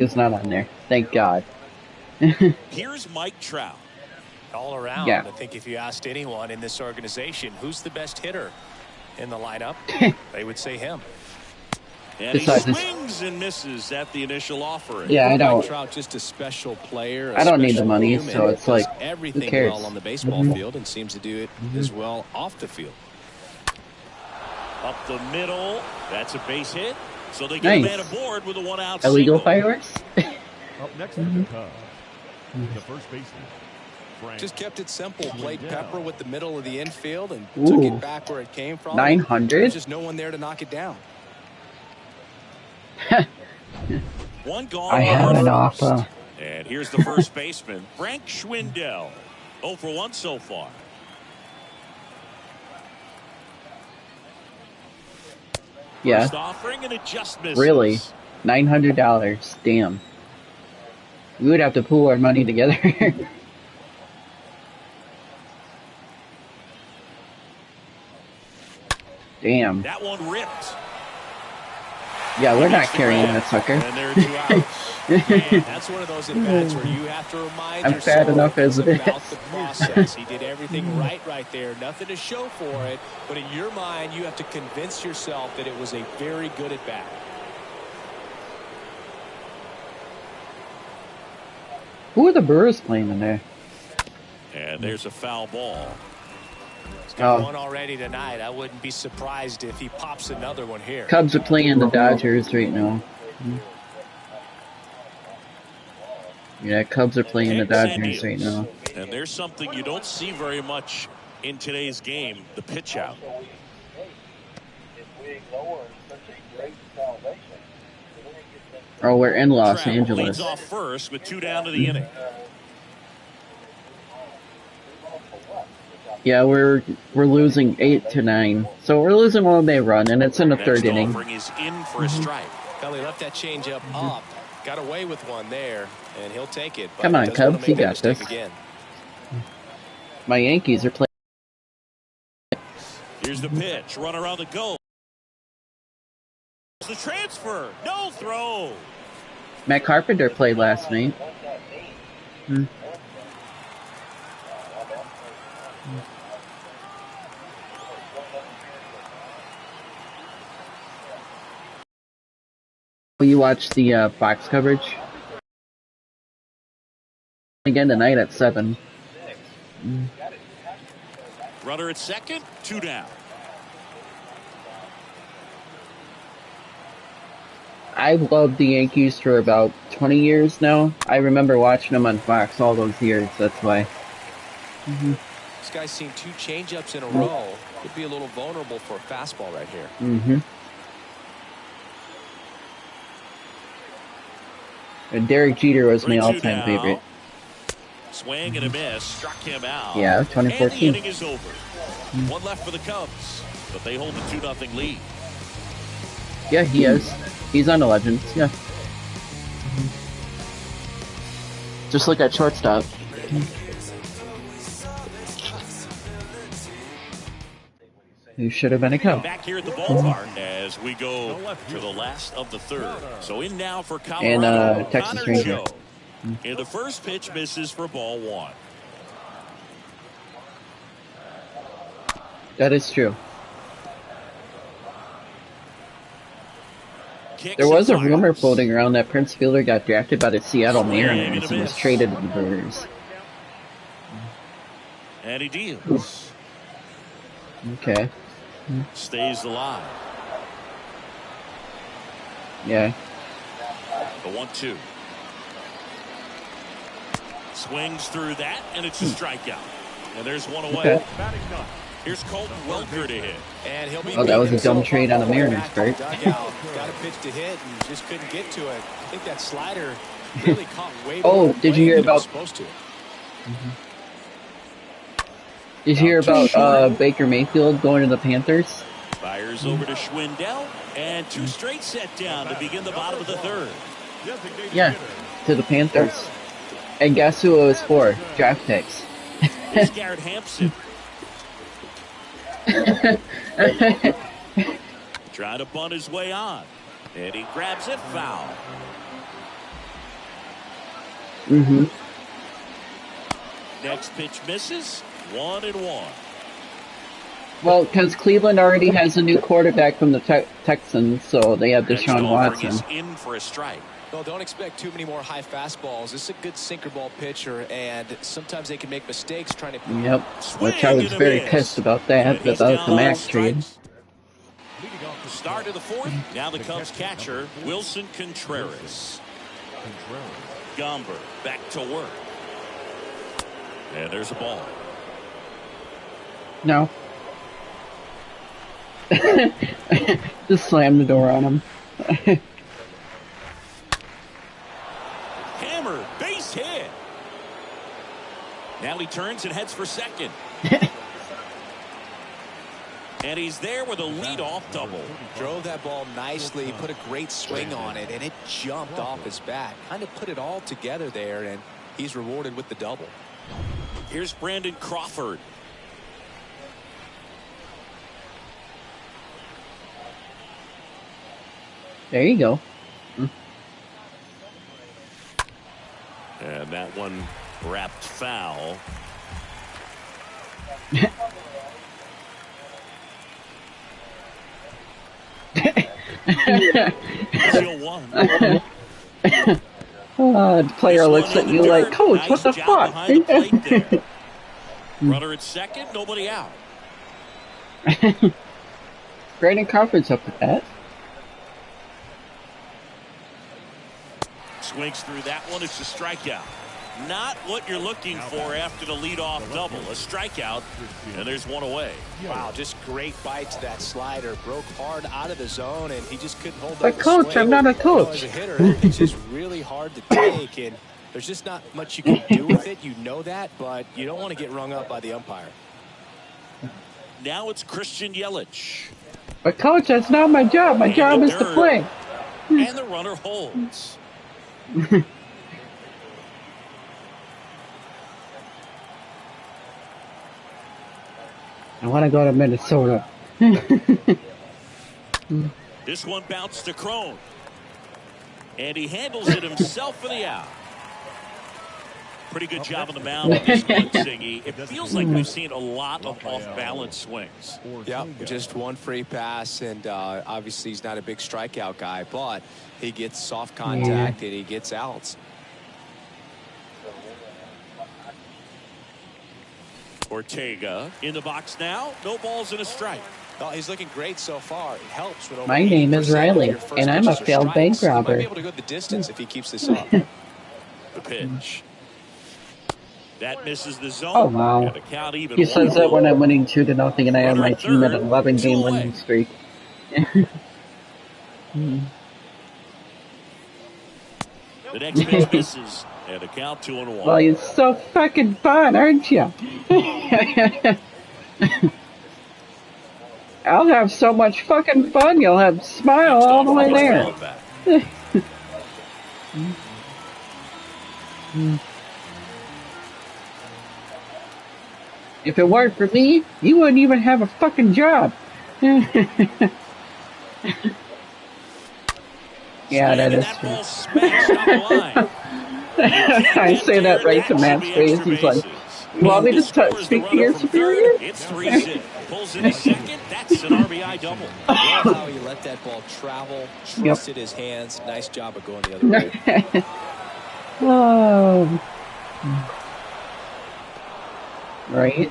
It's not on there. Thank God. Here's Mike Trout. All around, Yeah. I think if you asked anyone in this organization who's the best hitter in the lineup, they would say him. And he swings and misses at the initial offering. Yeah, I don't. Mike Trout, just a special player. I don't need the money, so it's like, everything who cares? well on the baseball field and seems to do it as well off the field. Up the middle, that's a base hit. So they get a man aboard with a one-out single. Illegal fireworks. Up next for the Cubs, the first baseman. Just kept it simple. Played Pepper with the middle of the infield and Ooh. took it back where it came from. 900. There's just no one there to knock it down. One gone. I have an offer. And here's the first baseman, Frank Schwindel. 0 for 1 so far. Yeah. First offering and it just misses. Really? $900. Damn. We would have to pool our money together. Damn. That one ripped. Yeah, we're not carrying that sucker. And there are 2 outs. Man, that's one of those at-bats where you have to remind I'm yourself fat enough as it is. about the process. He did everything right there. Nothing to show for it. But in your mind, you have to convince yourself that it was a very good at-bat. Who are the Brewers playing in there? And there's a foul ball. He's got one already tonight. I wouldn't be surprised if he pops another one here. Cubs are playing the Dodgers right now. Yeah, Cubs are playing the Dodgers right now. And there's something you don't see very much in today's game, the pitch out. Oh, we're in Los Trout Angeles. leads off first with 2 down to the inning. Yeah, we're losing 8-9. So we're losing one they run, and it's in the third inning. Is in for a strike. Well, he left that changeup up. Got away with one there, and he'll take it. Come on, Cubs, you got this. Again. My Yankees are playing. Here's the pitch. Run around the goal. The transfer. No throw. Matt Carpenter played last night. Will you watch the Fox coverage? Again tonight at 7. Runner at second. 2 down. I've loved the Yankees for about 20 years now. I remember watching them on Fox all those years, that's why. This guy's seen 2 changeups in a row. Could be a little vulnerable for a fastball right here. And Derek Jeter was my all-time favorite. Swing and a miss. Struck him out. Yeah, 2014. And the inning is over. One left for the Cubs, but they hold a 2-0 lead. Yeah, he is. He's on the Legends, yeah. Just look at shortstop. Who should have been a Cub. Back here at the ballpark as we go to the last of the third. So in now for Colorado. And Texas Ranger. And the first pitch misses for ball 1. That is true. There was a rumor floating around that Prince Fielder got drafted by the Seattle Mariners and was traded to the Brewers. And he deals. Okay. Stays alive. Yeah. The 1-2. Swings through that, and it's a strikeout. And there's one away. Okay. Here's Colton Welker to hit. And he'll be that was a dumb trade on the Mariners, right? Got a pitch to hit and just couldn't get to it. I think that slider really caught way more. Did you hear about? Supposed to. Did you hear about Baker Mayfield going to the Panthers? Fires over to Schwindel, and 2 straight set down to begin the bottom of the third. Yeah, to the Panthers. And guess who it was for? Draft picks. It's Garrett Hampson. Trying to bunt his way on. And he grabs it foul. Mm-hmm. Next pitch misses. 1-1. Well, because Cleveland already has a new quarterback from the Texans, so they have Next Deshaun offering Watson. is in for a strike. Well, don't expect too many more high fastballs. This is a good sinker ball pitcher, and sometimes they can make mistakes trying to. Yep, which I was very pissed about that without the Max trade. Start of the fourth. Now the Cubs catcher, Wilson Contreras. Gomber back to work. And there's a ball. No. Just slam the door on him. Hammer, base hit. Now he turns and heads for second. And he's there with a leadoff double. Drove that ball nicely, put a great swing on it, and it jumped off his bat. Kind of put it all together there, and he's rewarded with the double. Here's Brandon Crawford. There you go. And that one wrapped foul. 0-1. The player looks at you like, Coach, what the fuck? Runner at second, nobody out. Brandon Crawford's up with that. Swings through that one. It's a strikeout. Not what you're looking for after the leadoff double. A strikeout, and there's one away. Wow, just great bite to that slider. Broke hard out of the zone, and he just couldn't hold But up the coach, swing. I'm not a You know, coach. as a hitter, it's just really hard to take, and there's just not much you can do with it. You know that, but you don't want to get rung up by the umpire. Now it's Christian Yelich. But coach, that's not my job. My job is to play. And the runner holds. I want to go to Minnesota. This one bounced to Crone. And he handles it himself for the out. Pretty good job on the mound with this one, Singy. It feels like we've seen a lot of off-balance swings. Yeah, just one free pass, and obviously he's not a big strikeout guy, but he gets soft contact and he gets outs. Ortega in the box now. No balls and a strike. Oh, he's looking great so far. It helps when over My name is 80% of Riley, your first and I'm a pitches are failed bank strikes. He might robber. be able to go the distance if he keeps this up. The pitch. That misses the zone. Oh, wow. And the count even. He says that when I'm winning 2-0 and I have my team at an 11-game winning streak. The next pitch misses. And the count 2-1. Well, you're so fucking fun, aren't you? I'll have so much fucking fun. You'll have smile all the way there. If it weren't for me, you wouldn't even have a fucking job. Yeah, that is true. I say that right to Matt's face. He's like, you want me to speak to your superior? It's 3-0. Pulls in second. That's an RBI double. Love how he let that ball travel, trusted his hands. Nice job of going the other way. Oh. Right?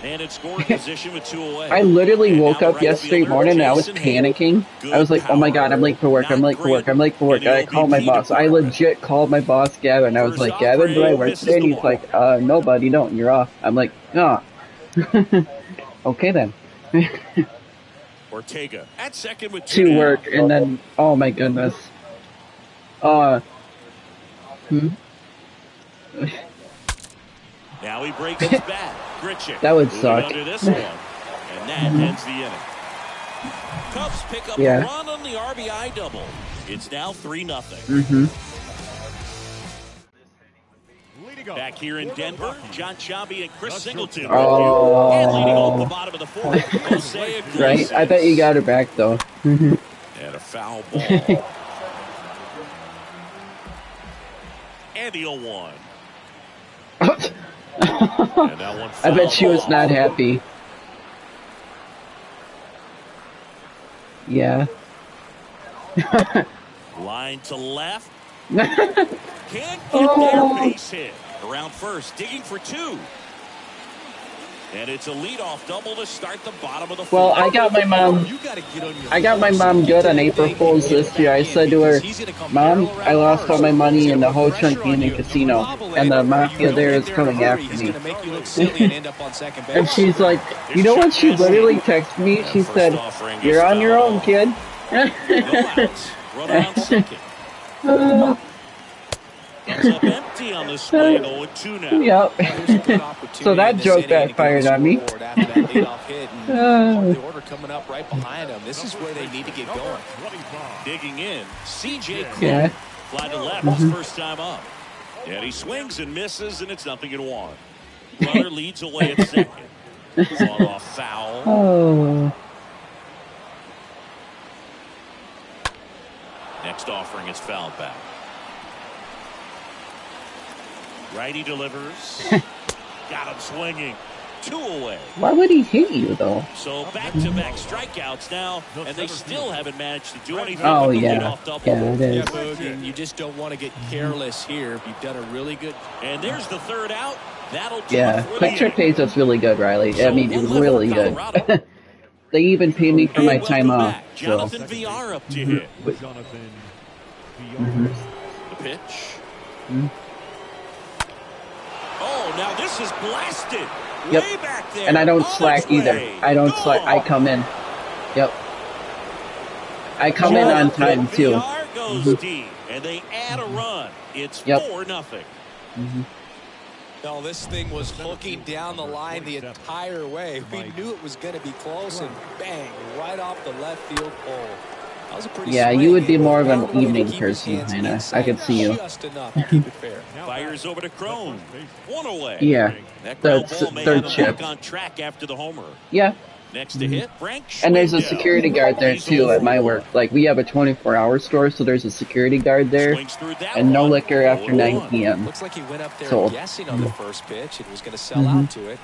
And it's scoring position with 2 away. I literally woke up yesterday morning and I was panicking. I was like, oh my god, I'm late for work, I'm late for work, I'm late for work. And I called my boss. I legit called my boss, Gavin, and I was like, Gavin, do I work today? And he's like, no, buddy, don't. You're off. I'm like, oh. Okay then. Ortega at second with 2 To work, and then, oh my goodness. Now he breaks his bat. Gritchick. That would moving suck. Under this one. And that ends the inning. Cubs pick up a run on the RBI double. It's now 3-0. Back here in Denver, John Sciambi and Chris Singleton. And leading off the bottom of the fourth, Jose Iglesias. Right? I bet you got her back though. And a foul ball. And the 0-1. I bet she was not happy. Yeah. Line to left. Can't get their base hit. Around first, digging for 2. And it's a leadoff double to start the bottom of the 4th. Well, I got my mom good on April Fool's this year. I said to her, Mom, I lost all my money in the Ho Chunk Gaming Casino, and the mafia there is coming after me. And she's like, you know what? She literally texted me. She said, you're on your own, kid. Run on second. Comes up empty on the swing. 0-2 now. Yep. So that joke backfired on me. The order coming up right behind them. This is where they need to get going. Digging in, CJ Cook. Yeah. Fly to left his first time up. And he swings and misses, and it's 0-1. Runner leads away at second. Fought off foul. Oh. Next offering is foul back. Righty delivers. Got him swinging. 2 away. Why would he hit you, though? So back-to-back strikeouts now, and they still haven't managed to do anything. Oh, with the yeah. leadoff double. Yeah, it is. Yeah, Boogie, you just don't want to get careless here. You've done a really good. And there's the 3rd out. That'll do it Yeah, for Quick the Trip pays us really good, Riley. So I mean, really good. They even pay me for my And time welcome off. back. So. Jonathan VR up to hit. Jonathan Mhm. The pitch. Mhm. Oh, now this is blasted. Yep. Way back there. And I don't On slack its either. way. I don't slack. I come in. Yep. I come in on time, too. VR goes deep, and they add a run. It's 4-0. Mhm. No, this thing was hooking down the line the entire way. We knew it was going to be close, and bang, right off the left field pole. That was a pretty Yeah, swing. you would be more of an Able to evening keep his person, hands Hannah. inside I could see you. Just enough to keep it fair. Fires over to Crone. 1 away. Yeah. That Third- ground ball may third have him chip. back on track after the homer. Yeah. Next to hit, Frank And there's a Schwindel. security guard there, too, at my work. Like, we have a 24-hour store, so there's a security guard there. Swings through that And no one. liquor after 0-1. 9 p.m. Looks like he went up there Sold. guessing on the first pitch and was going to sell out to it.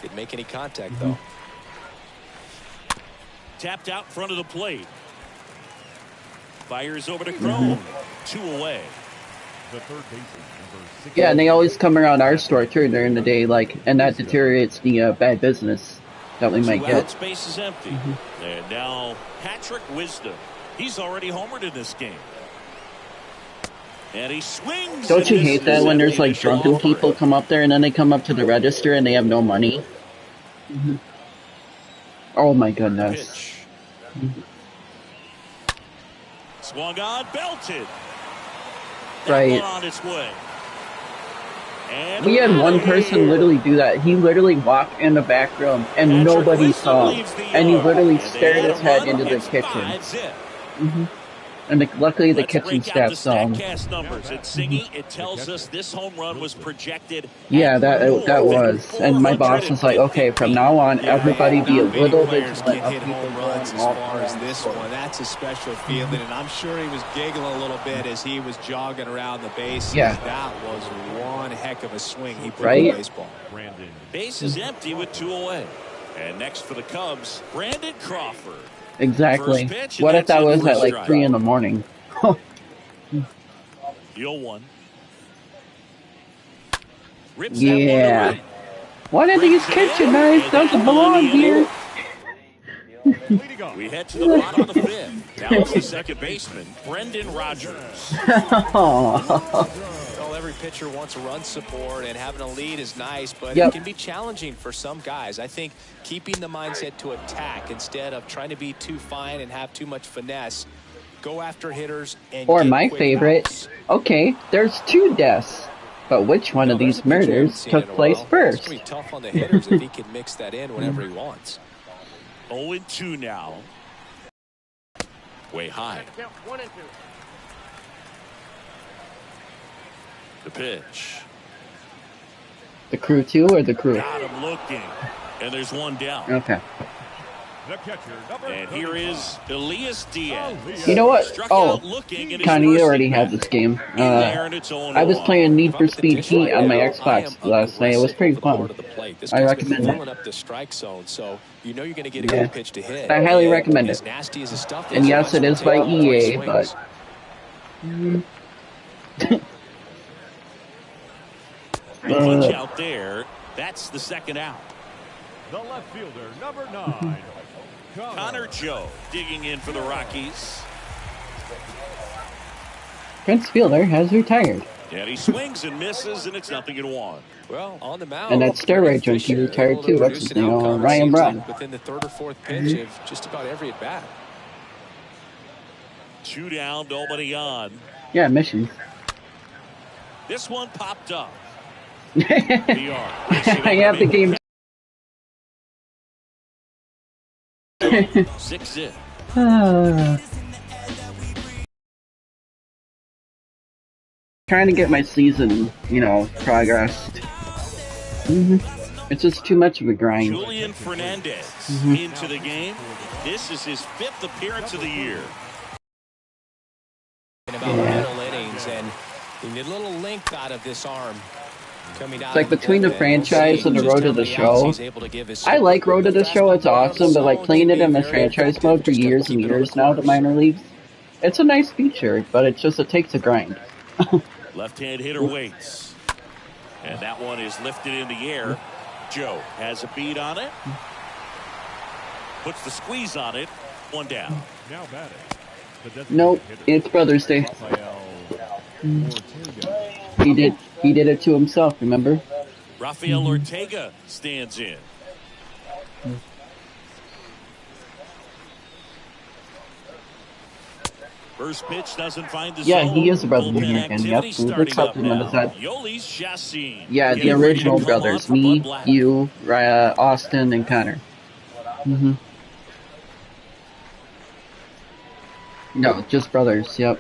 Didn't make any contact, though. Tapped out in front of the plate. Fires over to Crone. 2 away. the third baseman, number 6. Yeah, and they always come around our store, too, during the day, like, and that deteriorates the bad business that we might 2 get. out, space is empty. And now Patrick Wisdom. He's already homered in this game. And he swings. Don't you and hate that misses when at there's the like initial drunken offering. people come up there and then they come up to the register and they have no money? Oh my goodness. Pitch. Swung on, belted. That Right. one on its way. And We had one out of person here. literally do that. He literally walked in the back room and Patrick nobody Wisdom saw leaves him. the And he yard. literally And they stared add his a head run. into the It's kitchen. 5-zip. And luckily the Let's kitchen break out staff saw the him. StatCast numbers. At Singy, it tells us this home run was projected. Yeah, at that more was. than And my boss was like, okay, from now on, everybody be a Not many little players vigilant can of hit people home runs going as off far as the this court. one. That's a special feeling, and I'm sure he was giggling a little bit as he was jogging around the bases. Yeah. That was one heck of a swing he put Right? in the baseball. Brandon. Base is empty with 2 away. And next for the Cubs, Brandon Crawford. Exactly. First pitch, and What if that's that in was for a at like strike. 3 in the morning? The 0-1. Rips that one to Yeah. right. One of these kitchen knives doesn't belong here. Leading off. We head to the bottom of the 5th. Now it's the second baseman, Brendan Rodgers. Oh. Well, every pitcher wants a run support, and having a lead is nice, but Yep. it can be challenging for some guys. I think keeping the mindset to attack instead of trying to be too fine and have too much finesse. Go after hitters and Or get my quick favorite, outs. okay, there's 2 deaths, but which one of There's these a pitcher we haven't murders seen took in a place while. It's first? pretty tough on the hitters if he can mix that in whenever he wants. 0-2 now. Way high. The pitch. The crew 2 or the crew? Got him looking. And there's one down. Okay. The catcher, number And here is Elias Diaz. You know what? Struck Oh, out looking in his Connie, you first already at-bat. had this game. In there and it's 0-1. I was playing Need If I'm for at the Speed dish Heat right on my now, I Xbox am last night. It was aggressive pretty over the heart fun. of the plate. This I guy's been recommend filling it. up the strike zone, so you know you're going to get a Yeah. good pitch to hit. I highly And recommend as it. nasty as his stuff is, And yes, it might is as by well take all 20 EA, swings. Punch out there. That's the second out. the left fielder, number 9. Connor Joe digging in for the Rockies. Prince Fielder has retired. And he swings and misses, and it's 0-1. Well, on the mound, And that steroid junkie retired too. What's his name? Ryan Braun. Within the third or fourth pitch of just about every at bat. 2 down, nobody on. Yeah, missions. This one popped up. I have the game. 6 in. Trying to get my season, progressed. It's just too much of a grind. Julian Fernandez into the game. This is his 5th appearance of the year. In about middle innings, and you need a little length out of this arm. It's like between the franchise and the Road to the Show. I like Road to the Show, it's awesome, but like playing it in the franchise mode for years and years now, the minor leagues, it's a nice feature, but it takes a grind. Left-hand hitter waits. And that one is lifted in the air. Joe has a beat on it. Puts the squeeze on it. 1 down. Now batting. Nope, it's Brothers Day. Ortega. He did it to himself, remember? Rafael Ortega stands in. First pitch doesn't find the Yeah, zone. he is a brother Bullpen again. Yep, activity starting that's up something on now. the side. Yolis Chassin. Yeah, the getting ready to original come brothers. on for Me, Bud Black. you, Austin, and Connor. No, just brothers, yep.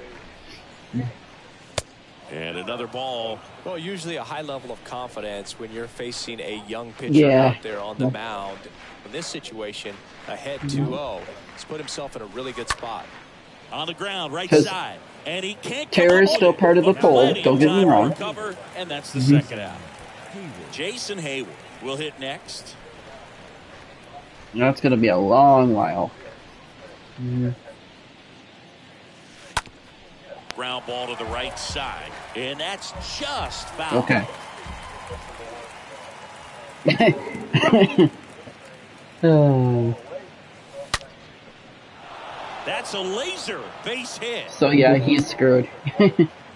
And another ball. Well, usually a high level of confidence when you're facing a young pitcher Yeah. out there on the mound. In this situation, ahead 2-0. He's put himself in a really good spot. On the ground, right 'Cause side. And he can't Terror is come up still with it. part of the But poll, plenty don't of get me time to wrong. recover, and that's the second out. Jason Hayward will hit next. That's going to be a long while. Ground ball to the right side. And that's just foul. Okay. That's a laser base hit. So yeah, he's screwed.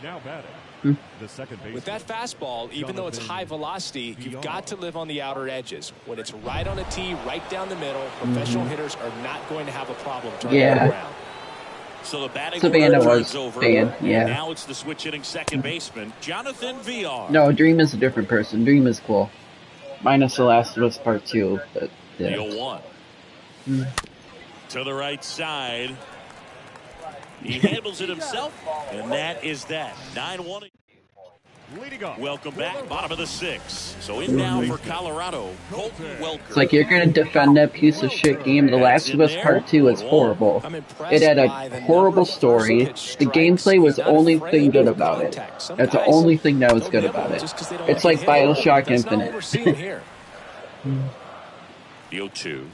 Now batting. The second base. With that fastball, even though it's high velocity, you've got to live on the outer edges. When it's right on a tee, right down the middle, professional hitters are not going to have a problem turning it around. So the batting Savannah order was turns over. banned, yeah. And now it's the switch hitting second baseman, Jonathan VR. No, Dream is a different person. Dream is cool. Minus The Last of Us Part 2, but The yeah. 0-1. To the right side. He handles it himself, and that is that. 9-1. Leading off. Welcome back, bottom of the 6th. So in now for Colorado, Colton Welker. It's like you're gonna defend that piece of shit game. The Last of Us Part 2 is horrible. It had a horrible story. The gameplay was the only thing good about it. That's the only thing that was good about it. It's like BioShock Infinite. The 0-2.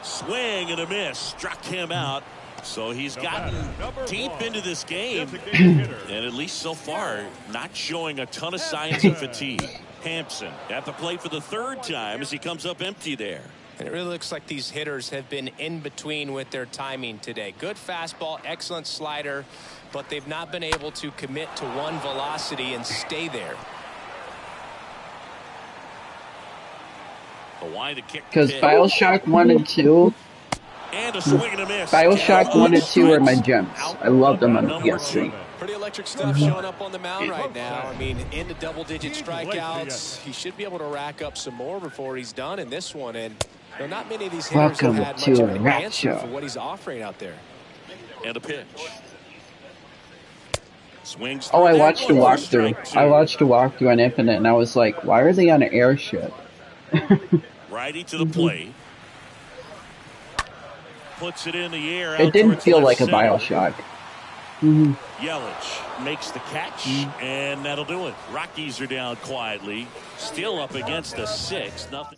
Swing and a miss. Struck him out. So he's gotten deep into this game. And at least so far, not showing a ton of signs of fatigue. Hampson at the plate for the 3rd time as he comes up empty there. And it really looks like these hitters have been in between with their timing today. Good fastball, excellent slider, but they've not been able to commit to one velocity and stay there. Because BioShock 1 and 2, And a swing and a miss. BioShock 1 and 2 are my gems. I love them on the PS3. Pretty electric stuff showing up on the mound right now. I mean, into double-digit strikeouts. He should be able to rack up some more before he's done in this one. And not many of these hitters have had much of an answer for what he's offering out there. And a pitch. Swings. Oh, I watched a walkthrough. I watched a walkthrough on Infinite, and I was like, why are they on an airship? Righty to the plate. Puts it in the air. It didn't feel like a Bioshock. Yelich makes the catch, and that'll do it. Rockies are down quietly, still up against a 6-0.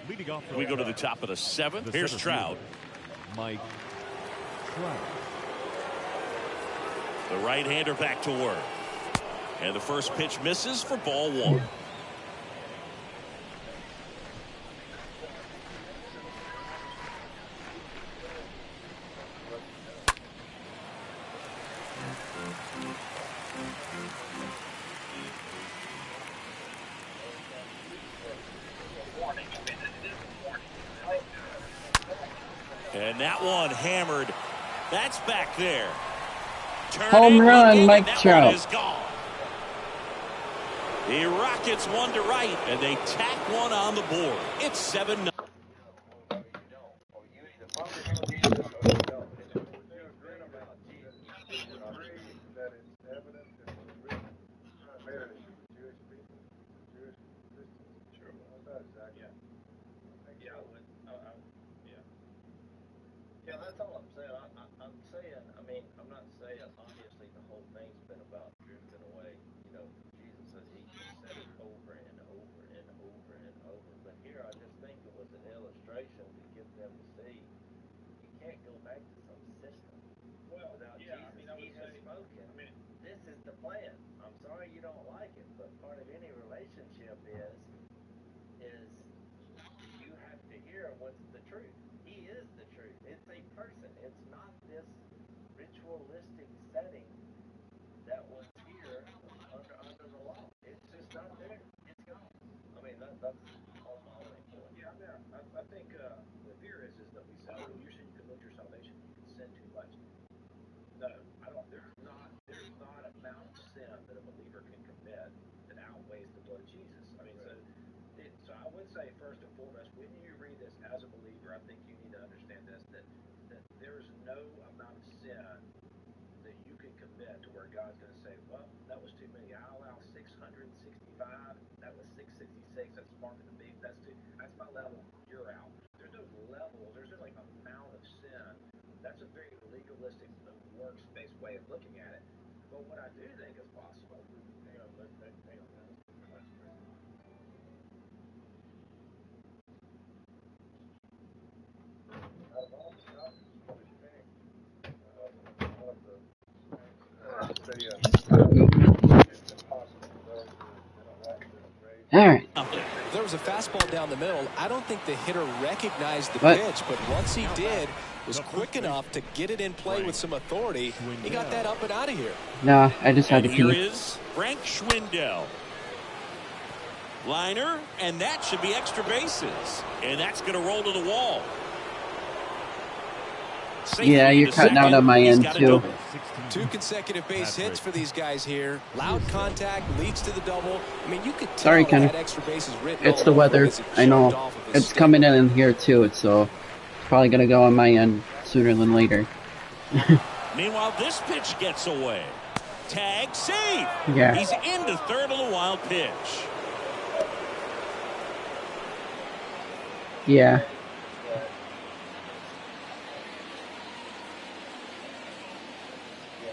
We go to the top of the 7th. Here's Trout. Mike Trout. The right-hander back to work. And the first pitch misses for ball 1. And that one hammered. That's back there. Home run, Mike Trout. The Rockets one to right, and they tack one on the board. It's 7-0. Yeah, that's all I'm saying. I'm saying, I mean, I'm not saying, obviously, the whole thing's been about drifting away. You know, Jesus says he said it over and over and over and over. But here, I just think it was an illustration to give them to see you can't go back to some system without Jesus. He has spoken. This is the plan. I'm sorry you don't like it, but part of any relationship is you have to hear what's the truth. He is the truth. It's a person. It's not this ritualistic setting that was here under the law. It's just not there. It's gone. I mean, that's all my only point. Yeah, I think the fear is that we say, oh, you're saying you can lose your salvation, you can sin too much. No, I don't. There's not amount of sin that a believer can commit that outweighs the blood of Jesus. I mean, so I would say first and foremost, when you read this as a believer, I think you need to understand this, that there is no amount of sin that you can commit to where God's going to say, well, that was too many. I allow 665. That was 666. That's marking the beast. That's my level. You're out. There's no levels. There's no like amount of sin. That's a very legalistic, works-based way of looking at it. But what I do think is possible. Hang on, hang on. All right. There was a fastball down the middle. I don't think the hitter recognized the pitch, but once he did, was quick enough to get it in play with some authority. He got that up and out of here. No, I just had to Here pee. is Frank Schwindel. Liner, and that should be extra bases. And that's going to roll to the wall. Yeah, you're cutting out on my end, too. 2 consecutive base hits for these guys here. Loud contact leads to the double. I mean, you could tell Sorry, Kenny. that extra base is written. It's the weather. I know. It's coming in here, too, so it's probably going to go on my end sooner than later. Meanwhile, this pitch gets away. Tag, save. Yeah. He's into third on the wild pitch. Yeah.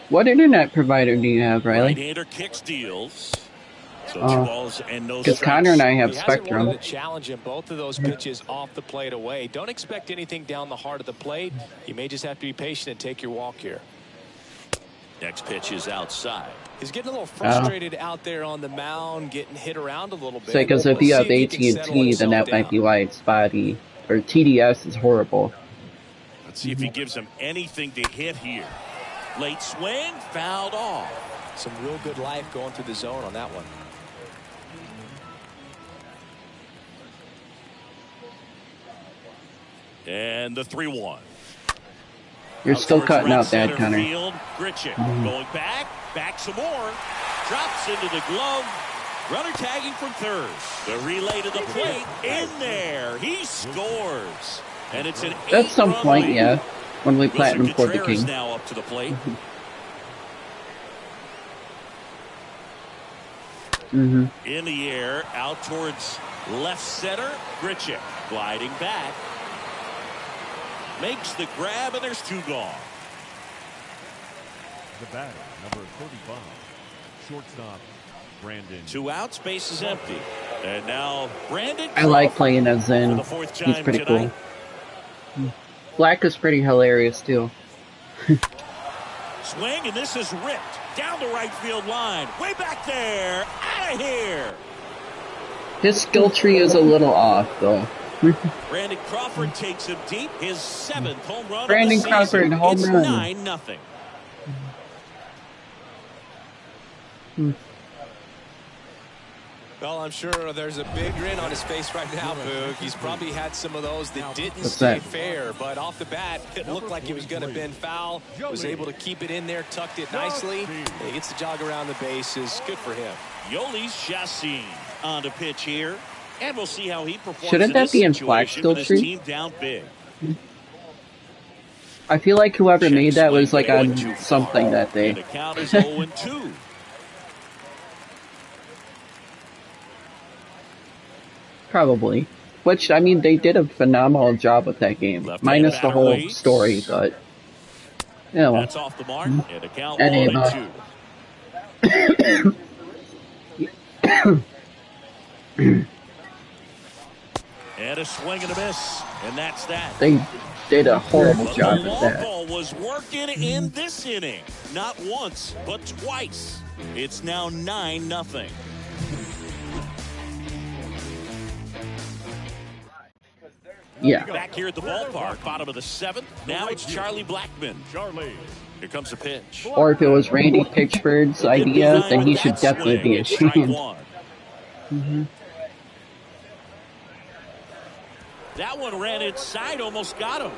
What internet provider do you have, Riley? Right-hander kicks deals. So 2 balls and no strikes. Because Connor and I have He Spectrum. hasn't wanted to challenge him both of those pitches off the plate away. Don't expect anything down the heart of the plate. You may just have to be patient and take your walk here. Next pitch is outside. He's getting a little frustrated out there on the mound, getting hit around a little bit. So, because if you have AT&T, then that might be why it's spotty. Or TDS is horrible. Let's see if he gives him anything to hit here. Late swing, fouled off. Some real good life going through the zone on that one. And the 3-1. You're still cutting out that, Connor. Grichuk going back some more. Drops into the glove. Runner tagging from third. The relay to the plate. In there. He scores. And it's an At some point, yeah. When we platinum for the King. Now up to the plate. Mm-hmm. In the air, out towards Left center, Grichuk gliding back. Makes the grab, and there's 2 gone. The batter, number 35, shortstop, Brandon. 2 outs, base is empty. And now Brandon. I like playing as Zen. He's pretty cool. Black is pretty hilarious too. Swing, and this is ripped down the right field line. Way back there. Out of here. His skill tree is a little off though. Brandon Crawford takes him deep. His 7th home run. Brandon Crawford, home run. It's 9-0. Well, I'm sure there's a big grin on his face right now, Boog. He's probably had some of those that didn't stay fair, but off the bat, it looked like he was going to bend foul. Was able to keep it in there, tucked it nicely. He gets the jog around the bases. Good for him. Yolis Chassin on the pitch here, and we'll see how he performs. Shouldn't that be in Black skill tree? Team down big. I feel like whoever made that was like on something that day. The count is 0-2. Probably. Which, I mean, they did a phenomenal job with that game. Minus the whole story, but... You know. That's off the mark, and the count 1-2. And a swing and a miss, and that's that. They did a horrible job at that. The ball was working in this inning. Not once, but twice. It's now 9-0. Yeah. Back here at the ballpark, bottom of the 7th. Now it's Charlie Blackmon. Here comes the pitch. Or if it was Randy Pitchford's idea, then he should definitely be ashamed. That one ran inside, almost got him.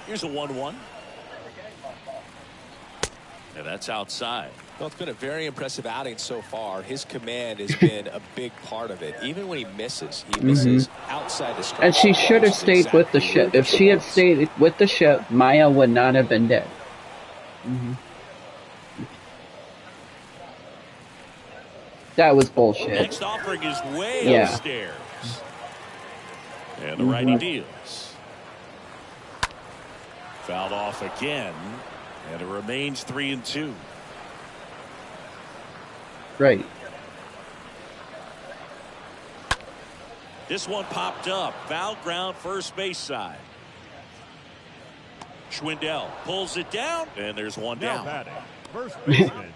Here's a 1-1. And that's outside. Well, it's been a very impressive outing so far. His command has been a big part of it. Even when he misses outside the strike. And she should have stayed with the ship. If she had stayed with the ship, Maya would not have been dead. That was bullshit. Next offering is way upstairs. And the righty deals. Fouled off again. And it remains 3-2. Right. This one popped up. Foul ground, first base side. Schwindel pulls it down, and there's one down. Batting, first baseman,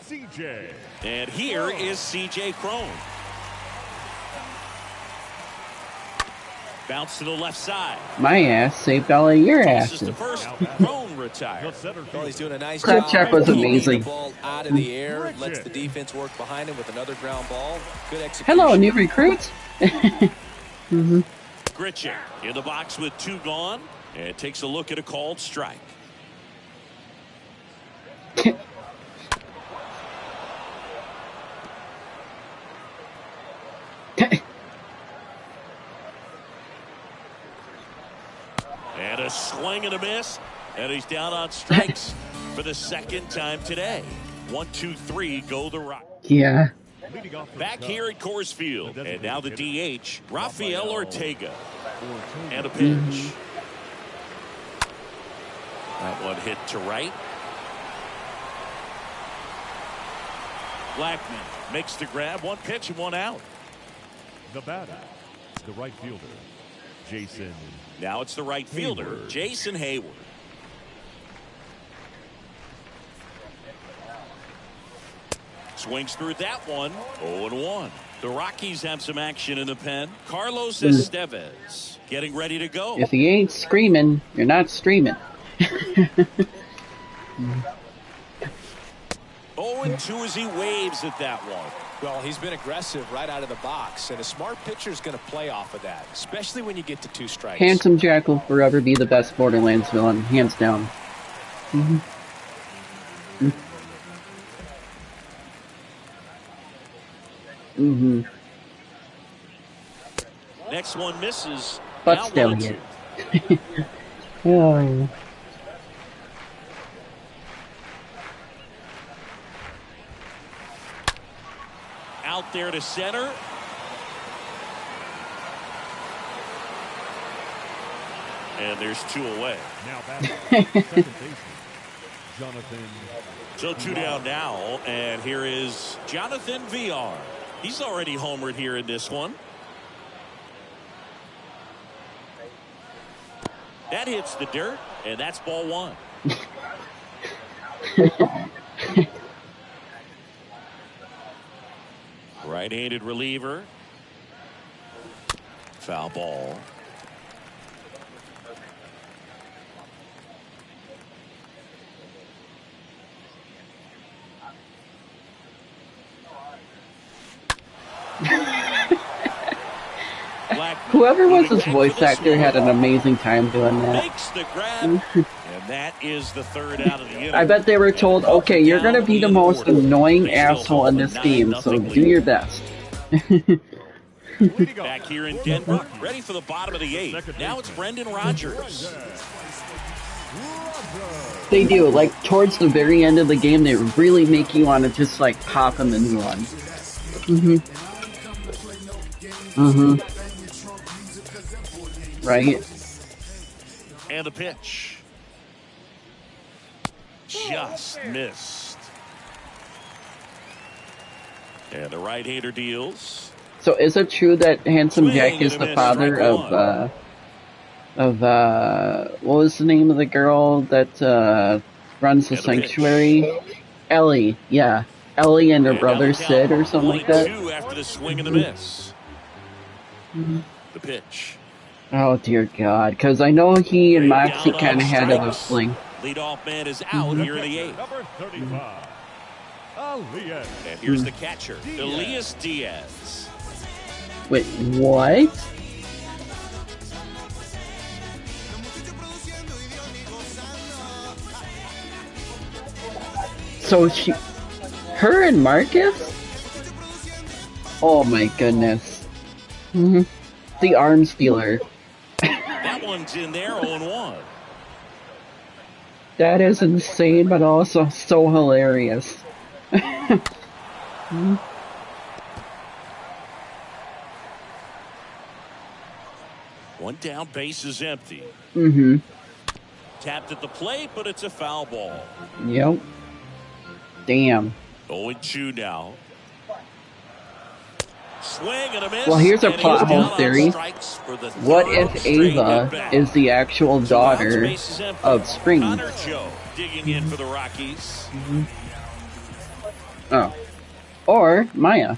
CJ. And here is CJ Cron. Bounce to the left side. My ass saved all of your This is asses. the first. Cron retired. Well, he's doing a nice That job. check was amazing. The ball out of the air, lets the defense work behind him with another ground ball. Good execution. Hello, new recruits. Grichuk in the box with 2 gone, and takes a look at a called strike. And a swing and a miss, and he's down on strikes for the 2nd time today. 1, 2, 3, go the Rock. Yeah. Back here at Coors Field, and now the DH, Rafael Ortega. And a pitch. That one hit to right. Blackmon makes the grab, 1 pitch and 1 out. The batter, the right fielder, Jason. Now it's the right fielder, Hayward. Jason Hayward. Swings through that one. 0-1. The Rockies have some action in the pen. Carlos Estevez getting ready to go. If he ain't screaming, you're not streaming. 0-2 as he waves at that one. Well, he's been aggressive right out of the box, and a smart pitcher is going to play off of that, especially when you get to 2 strikes. Handsome Jack will forever be the best Borderlands villain, hands down. Next one misses. But Now still 1-2. hit. Oh. up there to center. And there's 2 away. Now batting, second baseman, Jonathan. So 2 down now, and here is Jonathan VR. He's already homered here in this one. That hits the dirt, and that's ball 1. Right-handed reliever. Foul ball. Whoever was his voice actor had an amazing time doing that. Makes the grab, and that is the 3rd out of the inning. I bet they were told, okay, you're going to be the most annoying asshole in this game, so do your best. Back here in Denver, ready for the bottom of the 8th. Now it's Brendan Rodgers. They do, like, towards the very end of the game, they really make you want to just, like, pop in the new one. Right? And the pitch. Just missed. And the right-hander deals. So is it true that Handsome Jack is the father of what was the name of the girl that runs the sanctuary? Ellie, yeah. Ellie and her brother Sid or something like that. 2 after the swing and the miss. The pitch. Oh dear God, because I know he and Moxie kind of had a fling. Leadoff man is out here in the 8th. Number 35, Elias. And here's the catcher, Elias Diaz. Wait, what? So her and Marcus? Oh my goodness. The arms dealer. That one's in there, 0-1. That is insane, but also so hilarious. One down, base is empty. Tapped at the plate, but it's a foul ball. Yep. Damn. 0-2 now. Swing and a miss. Well, here's a plot hole theory. What if Ava is the actual daughter of Spring? Connor Joe digging in for the Rockies. Oh. Or Maya.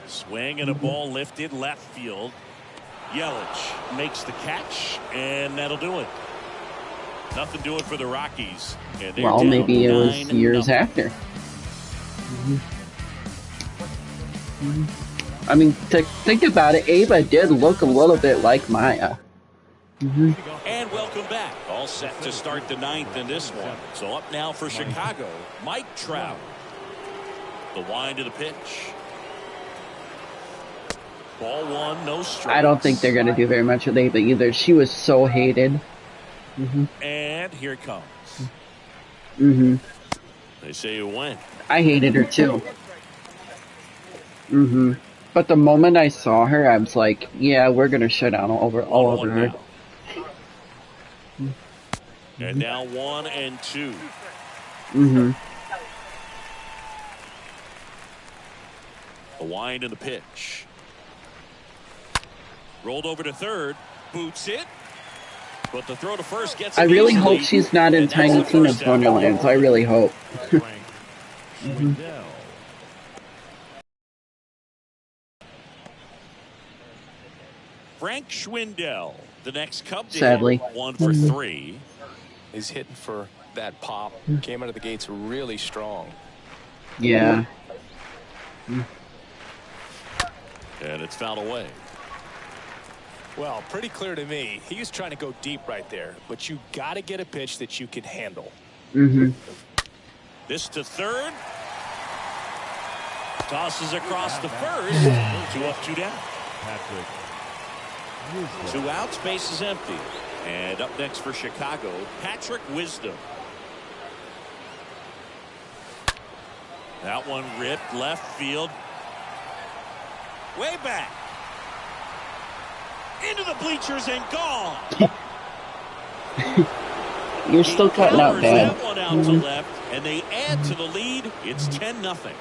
Swing and a ball lifted left field. Yelich makes the catch, and that'll do it. Nothing doing for the Rockies. And Well, maybe it was years after. I mean, to think about it, Ava did look a little bit like Maya. And welcome back. All set to start the 9th in this one. So up now for Chicago, Mike Trout. The wind of the pitch. Ball 1, no strikes. I don't think they're going to do very much with Ava either. She was so hated. And here it comes. They say it went. I hated her too. But the moment I saw her, I was like, yeah, we're going to shut down all over her. And now 1-2. The wind and the pitch. Rolled over to third. Boots it. But the throw to first gets it I really easily. hope she's not in Tiny Tina's Wonderlands. I really hope. Frank Schwindel, the next Cub. Sadly. 1 for 3. He's hitting for that pop. Came out of the gates really strong. Yeah. And it's fouled away. Well, pretty clear to me. He was trying to go deep right there, but you got to get a pitch that you can handle. This to third. Tosses across the first. 2 up, 2 down. Patrick. 2 outs, base is empty. And up next for Chicago, Patrick Wisdom. That one ripped left field. Way back. Into the bleachers and gone. You're still cutting out bad. That one out to left, and they add to the lead. It's 10-0.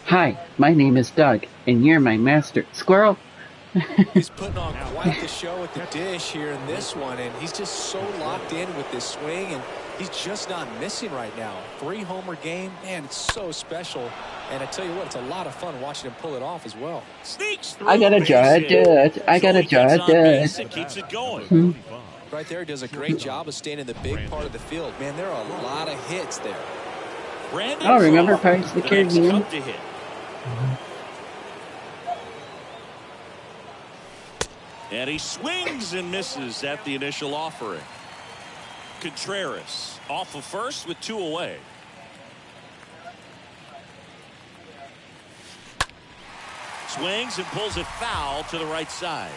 Hi, my name is Doug, and you're my master. Squirrel? He's putting on quite the show at the dish here in this one, and he's just so locked in with this swing, and he's just not missing right now. 3-homer game, man, it's so special. And I tell you what, it's a lot of fun watching him pull it off as well. Sneaks through. I gotta judge it. I gotta judge it. It keeps it going. Right there, does a great job of staying in the big part of the field. Man, there are a lot of hits there. Oh, remember Pirates of the Caribbean? And he swings and misses at the initial offering. Contreras off of first with 2 away. Swings and pulls it foul to the right side.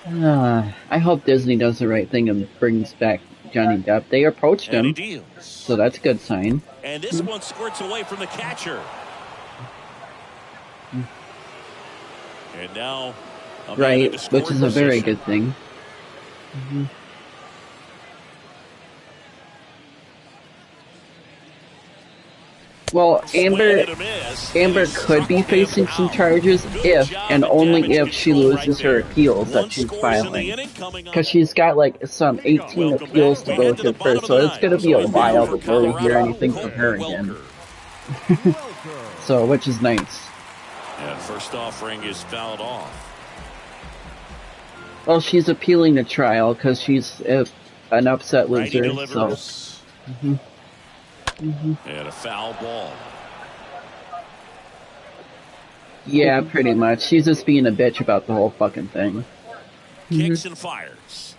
I hope Disney does the right thing and brings back Johnny Depp. They approached him, so that's a good sign. And this one squirts away from the catcher. And now, right, which is a very good thing. Well, Amber could be facing some charges if and only if she loses her appeals that she's filing. Because she's got like some 18 appeals to go through first, so it's going to be a while before we hear anything from her again. So, which is nice. And first offering is fouled off. Well, she's appealing the trial because she's an upset loser, so... And a foul ball. Yeah, pretty much. She's just being a bitch about the whole fucking thing. Kicks and fires.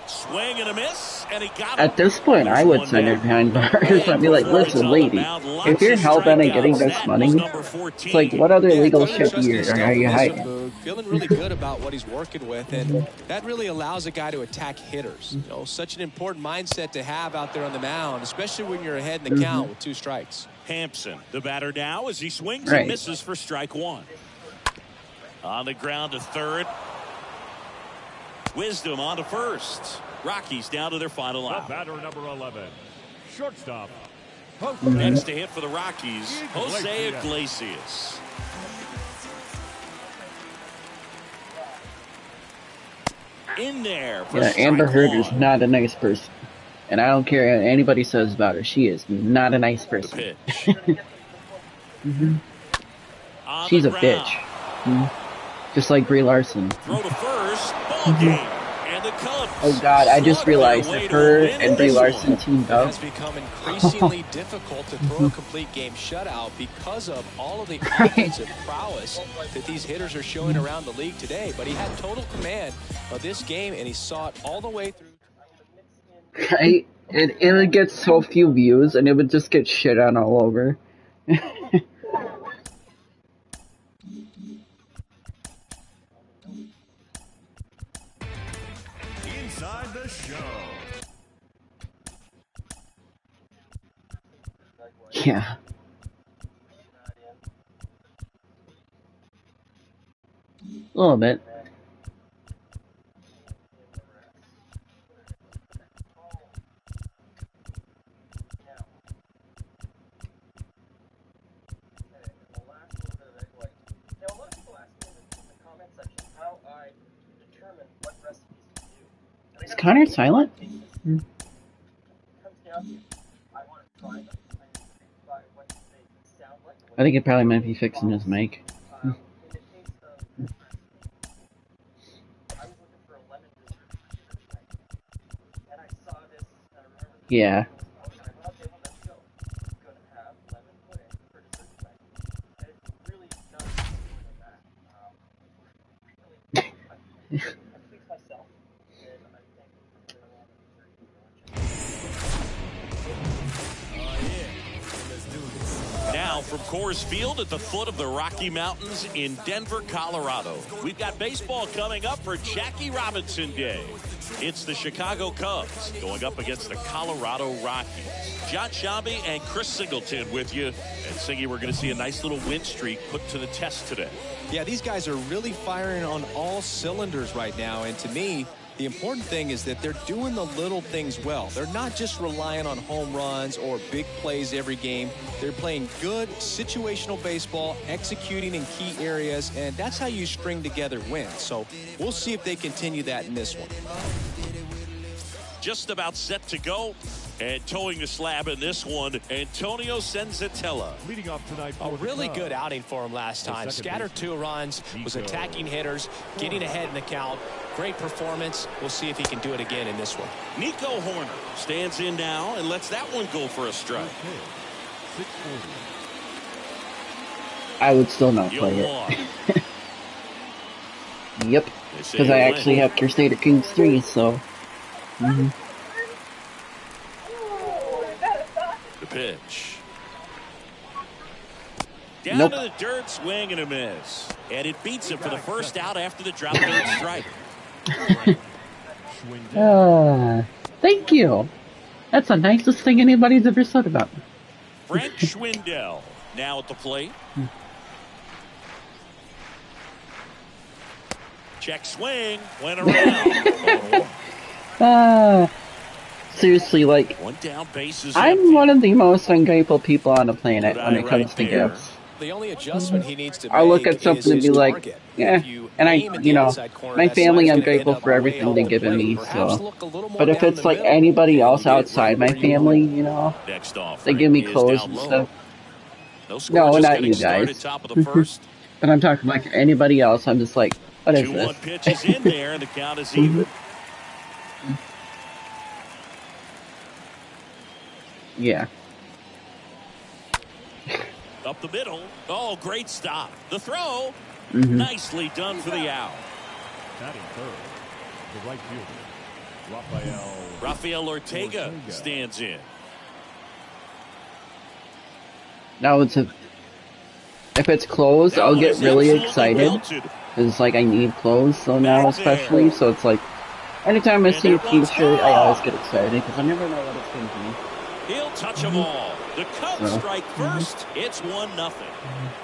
Swing and a miss, and he got At this point, I would send her behind bars. I'd be like, listen, lady, if you're hell-bent on getting this money, it's like, what other legal shit are you hiding? Feeling really good about what he's working with, and that really allows a guy to attack hitters. You know, such an important mindset to have out there on the mound, especially when you're ahead in the count with 2 strikes. Hampson, the batter now, as he swings and misses for strike 1. On the ground to third. Wisdom on to first. Rockies down to their final out. Batter number 11, shortstop. Next to hit for the Rockies, Jose Iglesias. In there. Yeah, Amber Heard is not a nice person. And I don't care what anybody says about her. She is not a nice person. She's a bitch. Just like Brie Larson. Throw to first. Ball game. And the Cubs. Oh God, I just realized that her and Brie Larson teamed up. It's become increasingly difficult to throw a complete game shutout because of all of the offensive prowess that these hitters are showing around the league today. But he had total command of this game, and he saw it all the way through. Right? And it would get so few views, and it would just get shit on all over. Inside the show. Yeah. A little bit. Is Connor silent? I think it probably might be fixing his mic. Yeah. Now from Coors Field at the foot of the Rocky Mountains in Denver, Colorado. We've got baseball coming up for Jackie Robinson Day. It's the Chicago Cubs going up against the Colorado Rockies. John Shambi and Chris Singleton with you. And Singy, we're going to see a nice little win streak put to the test today. Yeah, these guys are really firing on all cylinders right now. And to me, the important thing is that they're doing the little things well. They're not just relying on home runs or big plays every game. They're playing good situational baseball, executing in key areas, and that's how you string together wins. So we'll see if they continue that in this one. Just about set to go. And towing the slab in this one, Antonio Senzatella. Leading off tonight. A really good outing for him last time. Scattered 2 runs, was attacking hitters, getting ahead in the count. Great performance. We'll see if he can do it again in this one. Nico Horner stands in now and lets that one go for a strike. I would still not play it. Yep. Because I actually have Crusader Kings 3, so. The pitch. Down Nope. to the dirt, swing and a miss. And it beats him for the first out after the drop third strike. Thank you. That's the nicest thing anybody's ever said about me. Frank Schwindel now at the plate. Check swing, went around. Seriously, like, One down, bases I'm empty. one of the most ungrateful people on the planet when it comes to gifts. The only adjustment he needs to I'll look make at something and is be his like, target. yeah, If you and aim at the you know, inside corner, my that family, slide's I'm gonna end grateful up for way everything off they've the given plate. me, Perhaps so. look a little more But if down it's the like middle, anybody and else get right outside my where you family, want. you know, Next off, they give me is clothes down and low. stuff. No score, No, just not getting you started, guys. top of the first. But I'm talking like anybody else, I'm just like, what is 2-1 this? pitch is in there, and the count is even. Yeah. Up the middle. Oh, great stop. The throw. Nicely done for the out. Batting third, the right fielder, Rafael Ortega stands in. Now if it's closed, I'll get really excited. Because, like, I need clothes, so now especially, so it's like, anytime I see a t-shirt, I always get excited, because I never know what it's going to be. He'll touch them all. The Cubs strike first. It's 1-0.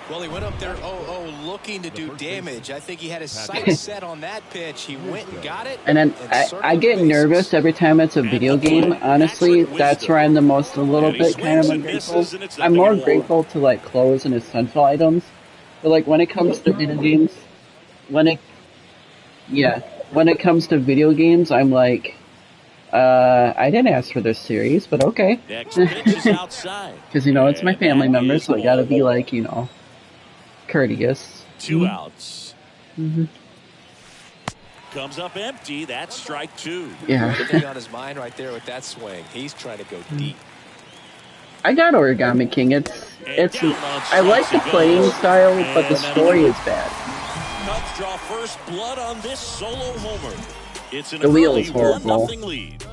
Well, he went up there 0-0 looking to do damage. I think he had his sights set on that pitch. He went and got it. And then I get nervous every time it's a video game. Honestly, that's where I'm the most a little bit kind of ungrateful. I'm more grateful to, like, clothes and essential items. But, like, when it comes to video games, when it comes to video games, I'm like, I didn't ask for this series, but okay. Next pitch is outside. Because, you know, it's my family member, so I gotta be, like, you know, courteous. 2 outs. Comes up empty. That's strike 2. Yeah. The thing on his mind right there with that swing, he's trying to go deep. I got Origami King. I like the playing style, but the story is bad. Cubs draw first blood on this solo homer. It's an The wheel is early horrible. 1-0 lead.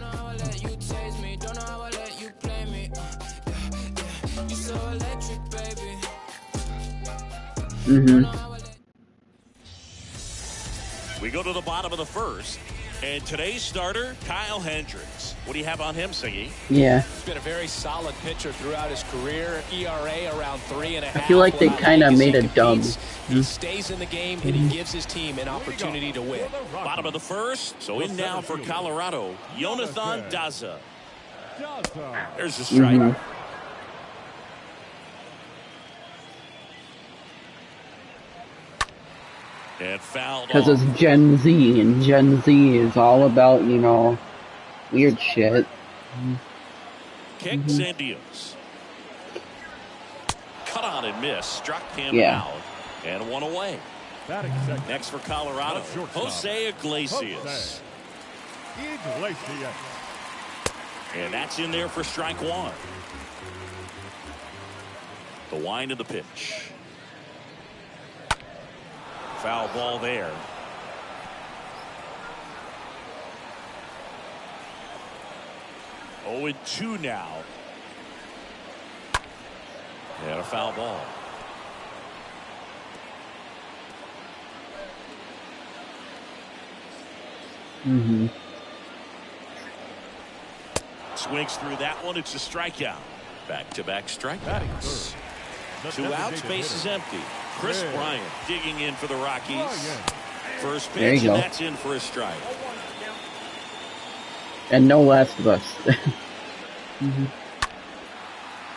We go to the bottom of the first, and today's starter, Kyle Hendricks. What do you have on him, Siggy? Yeah. He's been a very solid pitcher throughout his career. ERA around 3.5. I feel like they kind of made it dumb. He stays in the game, and he gives his team an opportunity to win. Bottom of the first, so in now for Colorado, Jonathan Daza. There's the strike. And fouled Because off. it's Gen Z, and Gen Z is all about, you know, weird shit. Kicks and deals. Cut on and miss. Struck him Yeah. out. And one away. Next for Colorado, Jose Iglesias. And that's in there for strike 1. The wind of the pitch. Foul ball there. Oh, and 2 now. And a foul ball. Mm-hmm. Swings through that one. It's a strikeout. Back-to-back strikeouts. 2 outs, base is empty. Chris Bryant digging in for the Rockies. First There you pitch, go. and that's in for a strike. And no Last of Us. Mm-hmm.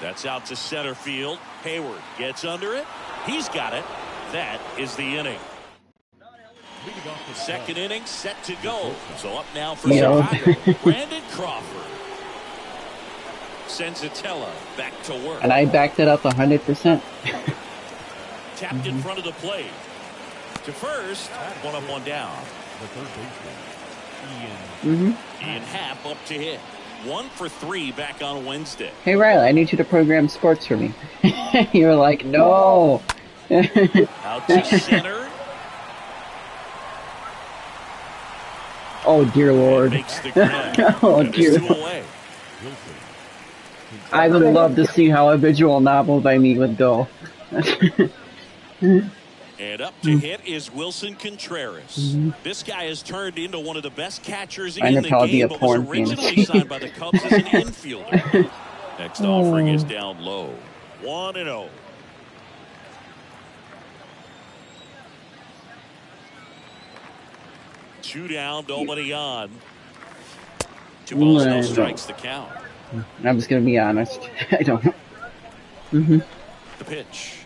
That's out to center field. Hayward gets under it. He's got it. That is the inning. Second inning set to go. So up now for Chicago. Brandon Crawford. Senzatella back to work. And I backed it up 100%. Tapped in front of the plate. To first. One up, one down. The third baseman, Ian Happ up to hit. 1 for 3 back on Wednesday. Hey Riley, I need you to program sports for me. You're like, no. Out to center. Oh dear Lord. Makes the grab. Oh dear. Away. I would love to see how a visual novel by me would go. And up to hit is Wilson Contreras. This guy has turned into one of the best catchers in the game, but was originally signed by the Cubs as an infielder. Next offering is down low. 1-0. Two down, nobody on. 2 balls, no strikes the count. I'm just gonna be honest. I don't know. The pitch.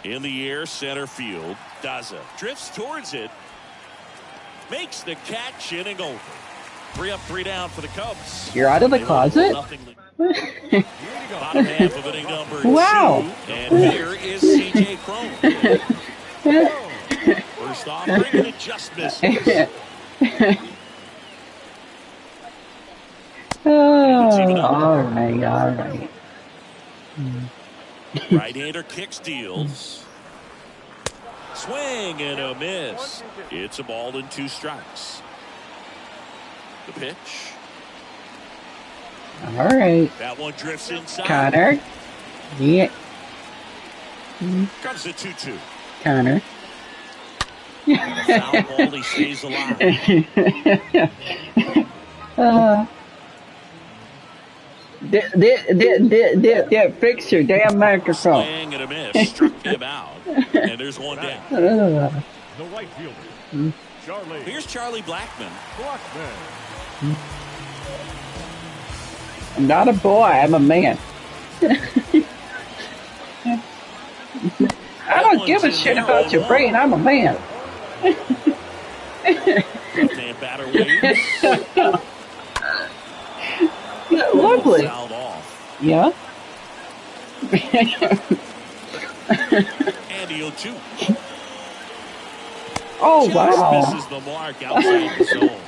In the air, center field. Daza drifts towards it. Makes the catch, inning over. 3 up, 3 down for the Cubs. You're out of the closet? Bottom half of inning number 2. Wow. And here is C.J. Cron. First offering, and it just misses. Alright, alright. Right-hander kick steals. Swing and a miss. It's a ball and 2 strikes. The pitch. Alright. That one drifts inside. Connor. Yeah. Comes the 2-2. Connor. And a foul ball, he stays alive. Fix your damn microphone. Swing and a miss. Struck him out. And there's 1 down. the right fielder, Charlie Here's Charlie Blackmon. I'm not a boy, I'm a man. I don't give a shit about your brain, I'm a man. Left-hand batter waits. Lovely. Fouled off. Yeah? Andy 0-2. Oh, Just wow. misses the mark outside the zone.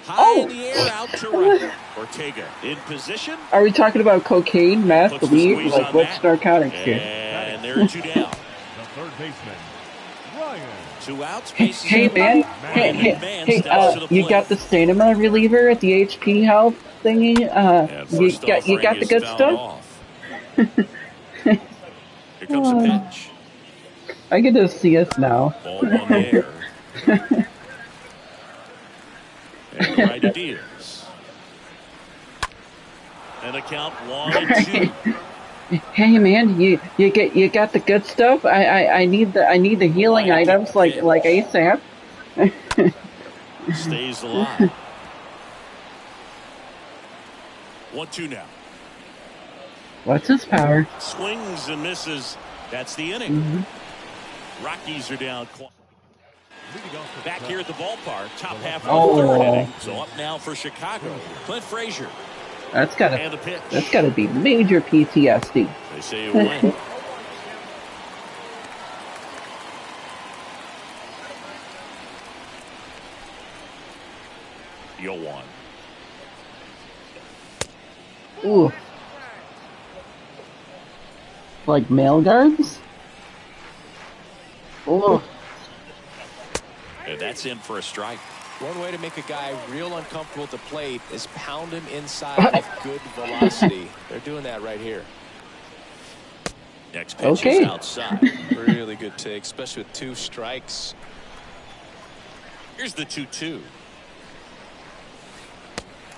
High in the air, out to right. Ortega in position. Are we talking about cocaine, meth, Puts the weed? squeeze Like, on what's that. narcotics here? And there are 2 down. the third baseman, Ryan 2 outs. Bases Hey, empty. man. Brandon Hey, McMahon hey, steps to the you plate. got the stamina reliever at the HP health thingy? And You first got offering the is good fouled stuff? off. Here comes the pitch. I can just see us now. Ball on the air. And right it is. And the count 1-2. Hey man, you got the good stuff? I need the healing items like ASAP. Stays alive. 1-2 now. What's his power? Swings and misses. That's the inning. Rockies are down. Back here at the ballpark, top half of the third inning. So up now for Chicago. Clint Frazier. That's And the pitch. gotta be major PTSD. They say it went. Yoan. Ooh. Like male guards? Ooh. And That's in for a strike. One way to make a guy real uncomfortable at the plate is pound him inside with good velocity. They're doing that right here. Next pitch is outside. Really good take, especially with 2 strikes. Here's the 2-2.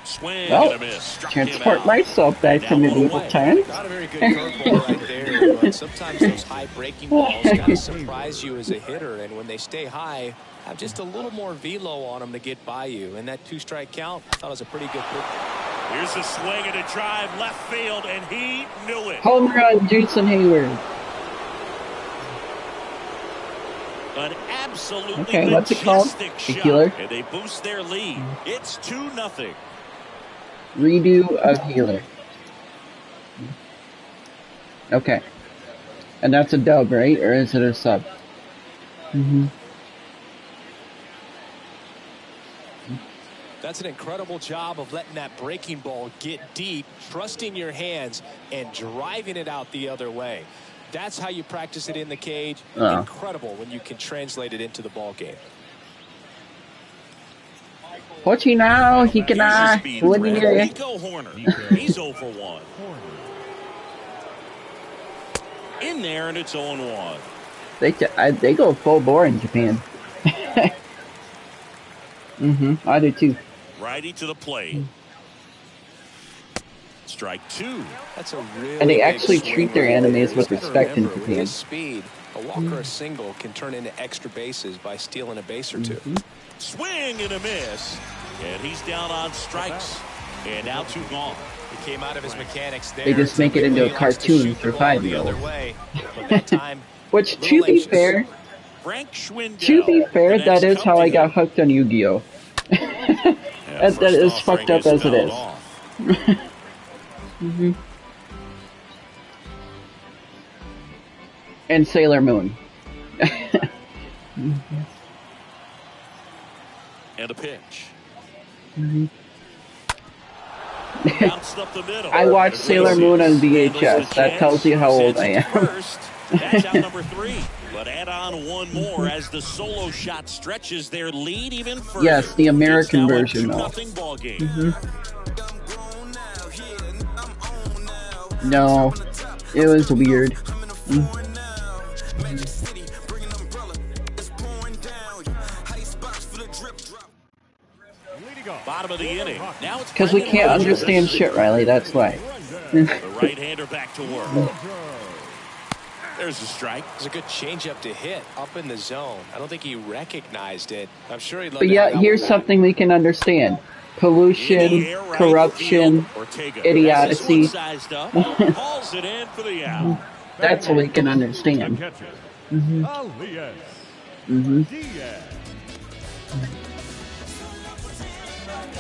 Swing Well, and a miss. transport myself back to medieval times. Not a very good curveball right there, but sometimes those high breaking balls kind of surprise you as a hitter, and when they stay high, have just a little more velo on them to get by you. And that 2-strike count, I thought it was a pretty good pick. Here's a swing and a drive left field, and he knew it. Home run, Jason Hayward. An absolutely okay, what's it called? A healer. And they boost their lead. It's 2-0. Redo of healer. Okay. And that's a dub, right? Or is it a sub? That's an incredible job of letting that breaking ball get deep, trusting your hands, and driving it out the other way. That's how you practice it in the cage. Incredible when you can translate it into the ball game. What's he now? He can Nico Horner. He's 0-for-1. In there, and it's 0-1. They go full bore in Japan. I do too. Righty to the plate. Strike 2. That's a really and they actually treat their animes with respect in Japan. With his speed, a walk or a single can turn into extra bases by stealing a base or 2. Swing and a miss. And he's down on strikes. And now 2 gone. He came out of his mechanics there. They just make it into a cartoon for 5-year-olds. Which, to be fair, that is how I got hooked on Yu-Gi-Oh! That is fucked up as it is. And Sailor Moon. And a pitch. I watched Sailor Moon on VHS. That tells you how old I am. That's out number 3. But add on one more as the solo shot stretches their lead even further. Yes, the American version, though. No, it was weird. Bottom of the inning. Now it's because we can't understand shit, Riley. That's why. The right-hander back to work. There's a strike. It's a good changeup to hit up in the zone. I don't think he recognized it. I'm sure he'd love But yeah, here's something we can understand. Pollution, corruption, idiocy. That's what we can understand.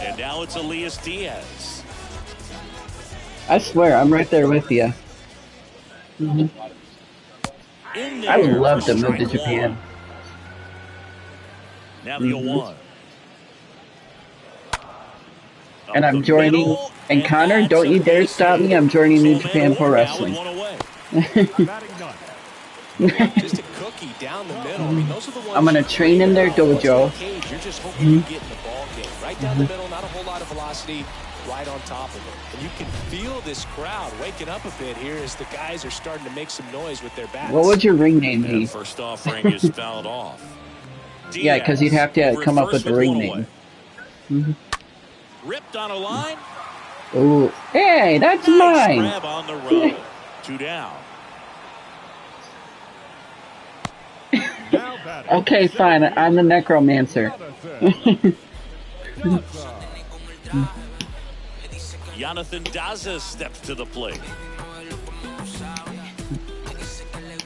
And now it's Elias Diaz. I swear, I'm right there with you. I would love to move to Japan. Now the 0-1. And I'm joining. And Connor, don't you dare stop me. I'm joining New Japan Pro Wrestling. Just a cookie down the middle. I mean, those are the ones I'm gonna train in their dojo. You're just hoping you get in the ball game. Right down the middle, not a whole lot of velocity, right on top of it. And you can feel this crowd waking up a bit here as the guys are starting to make some noise with their bats. What would your ring name be? First offering is fouled off. Yeah, because you'd have to come up with a ring name. Ripped on a line. Ooh, hey, that's mine. Grab on the road. 2 down. Okay, fine. I'm the necromancer. Jonathan Daza steps to the plate.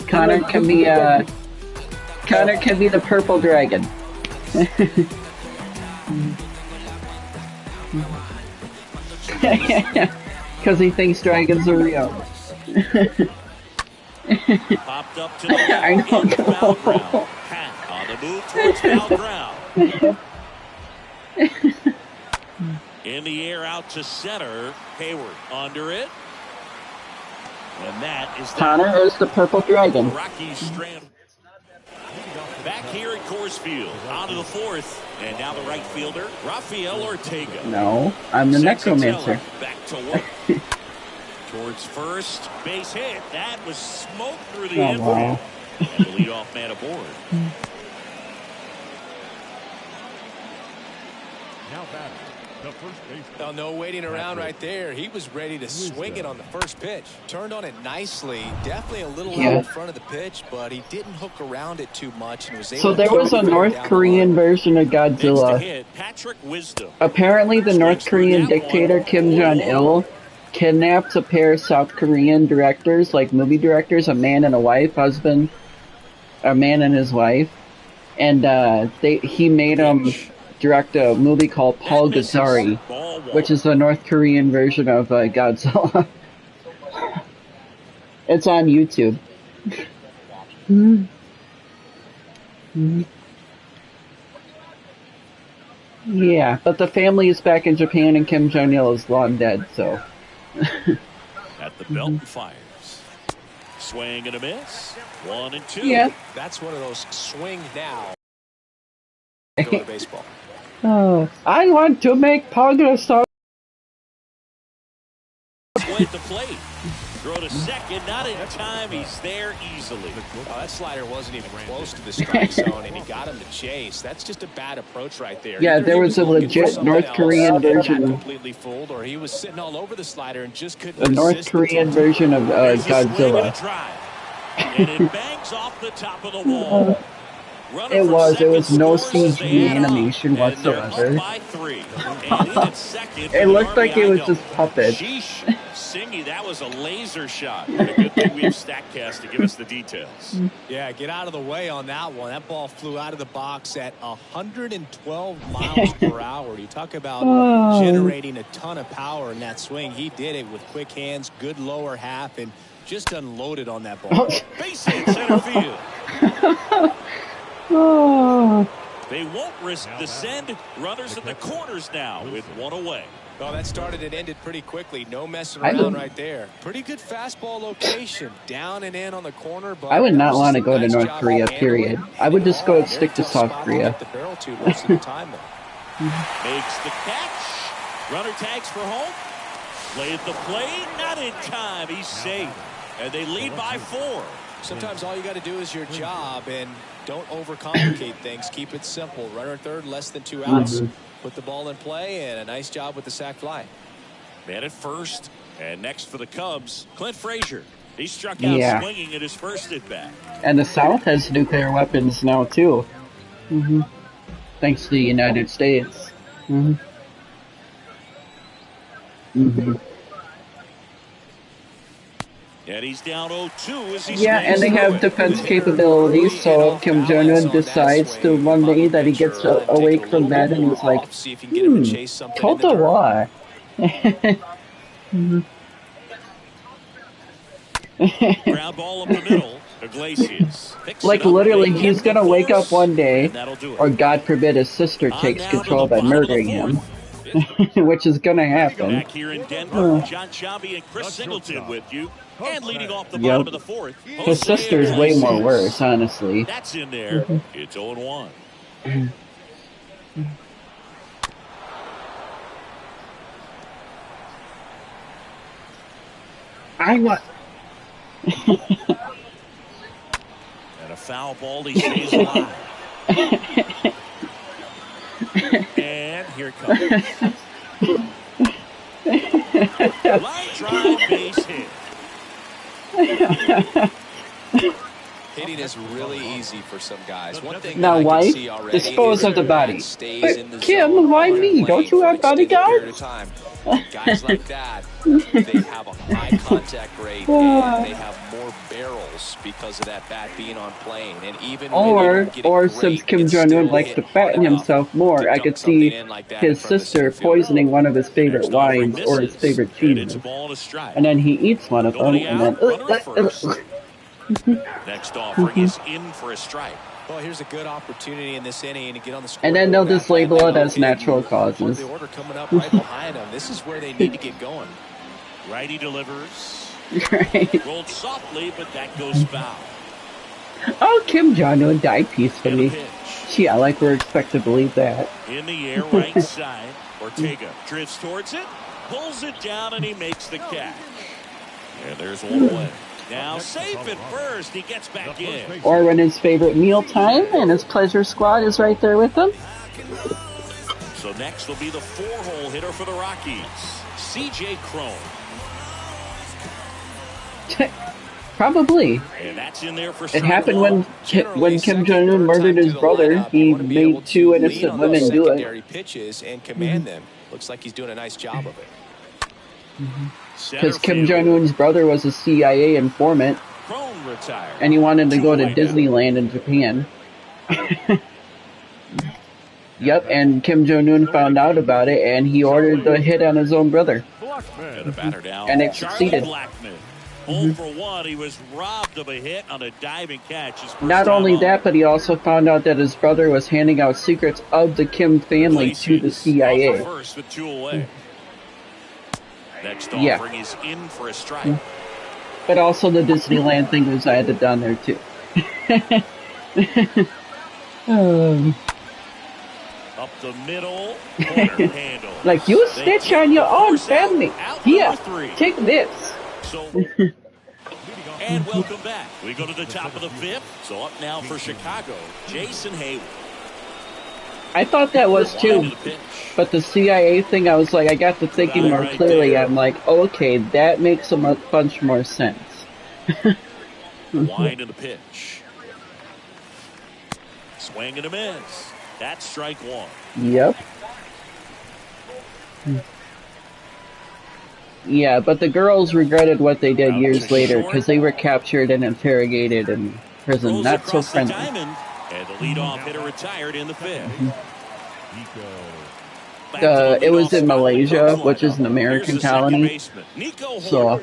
Connor can be the purple dragon. Because he thinks dragons are real. Popped up to the left. I don't know. Pat on the move towards foul ground. In the air out to center. Hayward under it. And that is Connor is the purple dragon. Rocky Strand. Back here at Coors Field, on to the fourth. And now the right fielder, Rafael Ortega. No, I'm the necromancer. Back to work. Towards first, base hit. That was smoke through the infield. Wow. And the leadoff man aboard. Now batting, the first baseman. Oh, no waiting around right there. He was ready to swing it on the first pitch. Turned on it nicely. Definitely a little out in front of the pitch, but he didn't hook around it too much and was able So there was a North Korean version of Godzilla. Patrick Wisdom. Apparently, the North Korean dictator Kim Jong-il kidnapped a pair of South Korean directors, like movie directors, a man and a wife, a man and his wife, and he made them direct a movie called Paul Gazari, which is the North Korean version of Godzilla. It's on YouTube. Yeah, but the family is back in Japan and Kim Jong-il is long dead, so. At the belt and fires. Swing and a miss. 1 and 2. Yeah. That's one of those swing now. Go to baseball. Oh, I want to make progress. Play at the plate. Throw to second, not in time. He's there easily. Oh, that slider wasn't even close to the strike zone, and he got him to chase. That's just a bad approach right there. Yeah, Either there was a legit North Korean version. Completely fooled, or he was sitting all over the slider and just couldn't. The North Korean version of Godzilla. And it bangs off the top of the wall. It was no CG animation whatsoever. It looked like it was just puppets. Singy, that was a laser shot. A good thing we have StatCast to give us the details. Yeah, get out of the way on that one. That ball flew out of the box at 112 miles per hour. You talk about generating a ton of power in that swing. He did it with quick hands, good lower half, and just unloaded on that ball. Base hit center field. Oh. They won't risk the send. Runners in the corners now with one away. Well, that started and ended pretty quickly. No messing around right there. Pretty good fastball location. Down and in on the corner. But I would not want to go to North Korea, period. I would just go and stick to South Korea. The barrel tube most of the time, though. Makes the catch. Runner tags for home. Play at the plate. Not in time. He's safe. And they lead by 4. Sometimes all you got to do is your job and don't overcomplicate things. Keep it simple. Runner third, less than 2 outs. Put the ball in play, and a nice job with the sac fly. Man at first, and next for the Cubs, Clint Frazier. He struck out swinging at his first at bat. And the South has nuclear weapons now too. Thanks to the United States. And he's down 0-2 as he and they have defense capabilities, so if Kim Jong-un decides to one day that he gets awake from bed and he's like, total war. Ground ball up the middle. Iglesias. Like literally, he's gonna wake up one day, or God forbid his sister takes control by murdering him. Which is gonna happen. Back here in Denver, John Sciambi and Chris Singleton with you. And leading off the bottom of the 4th. His sister's way more worse, honestly. That's in there. It's 0-1. I want. And a foul ball, he stays alive. And here it comes. Line drive, base hit. Hitting is really easy for some guys. One thing now, that I wife, can see already dispose of the body. But Kim, why me? Don't you have bodyguards? Guys like that, they have a high contact rate and they have more barrels because of that bat being on plane. And even or since Kim Jong-un likes to fatten himself more, I could see his sister poisoning one of his favorite wines or his favorite cheeses. And then he eats one of them, and then... Next offering is in for a strike. Well, here's a good opportunity in this inning to get on the score. And then they'll just label it as natural causes. The order coming up right behind them. This is where they need to get going. Righty delivers. Right. Rolled softly, but that goes foul. Oh, Kim Jong-un died peacefully. Yeah, like we're expected to believe that. In the air, right side. Ortega drifts towards it, pulls it down, and he makes the catch. And there's one away. Now safe at first. He gets back in. Or when his favorite mealtime and his pleasure squad is right there with him. So next will be the 4-hole hitter for the Rockies, C.J. Cron. Probably. And that's in there for it happened when Kim Jong-un murdered his brother. He made 2 innocent women do it. Pitches and command them. Looks like he's doing a nice job of it. Because Kim Jong-un's brother was a CIA informant, and he wanted to go to Disneyland in Japan. Yep, and Kim Jong-un found out about it, and he ordered the hit on his own brother. And it succeeded. 0 for 1, he was robbed of a hit on a diving catch. Not only that, but he also found out that his brother was handing out secrets of the Kim family to the CIA. First with 2 away. Next offering is in for a strike. But also the Disneyland thing was added down there too. Up the middle, corner handle. Like, you snitch on your own family. Here, take this. And welcome back. We go to the top of the 5th. So up now for Chicago, Jason Hayward. I thought that was too. But the CIA thing, I was like, I got to thinking more clearly. I'm like, okay, that makes a bunch more sense. Wind of the pitch. Swing and a miss. That's strike 1. Yep. Yeah, but the girls regretted what they did years later because they were captured and interrogated in prison. Not so friendly. And the leadoff hitter retired in the 5th. It was in Malaysia, which is an American colony. So,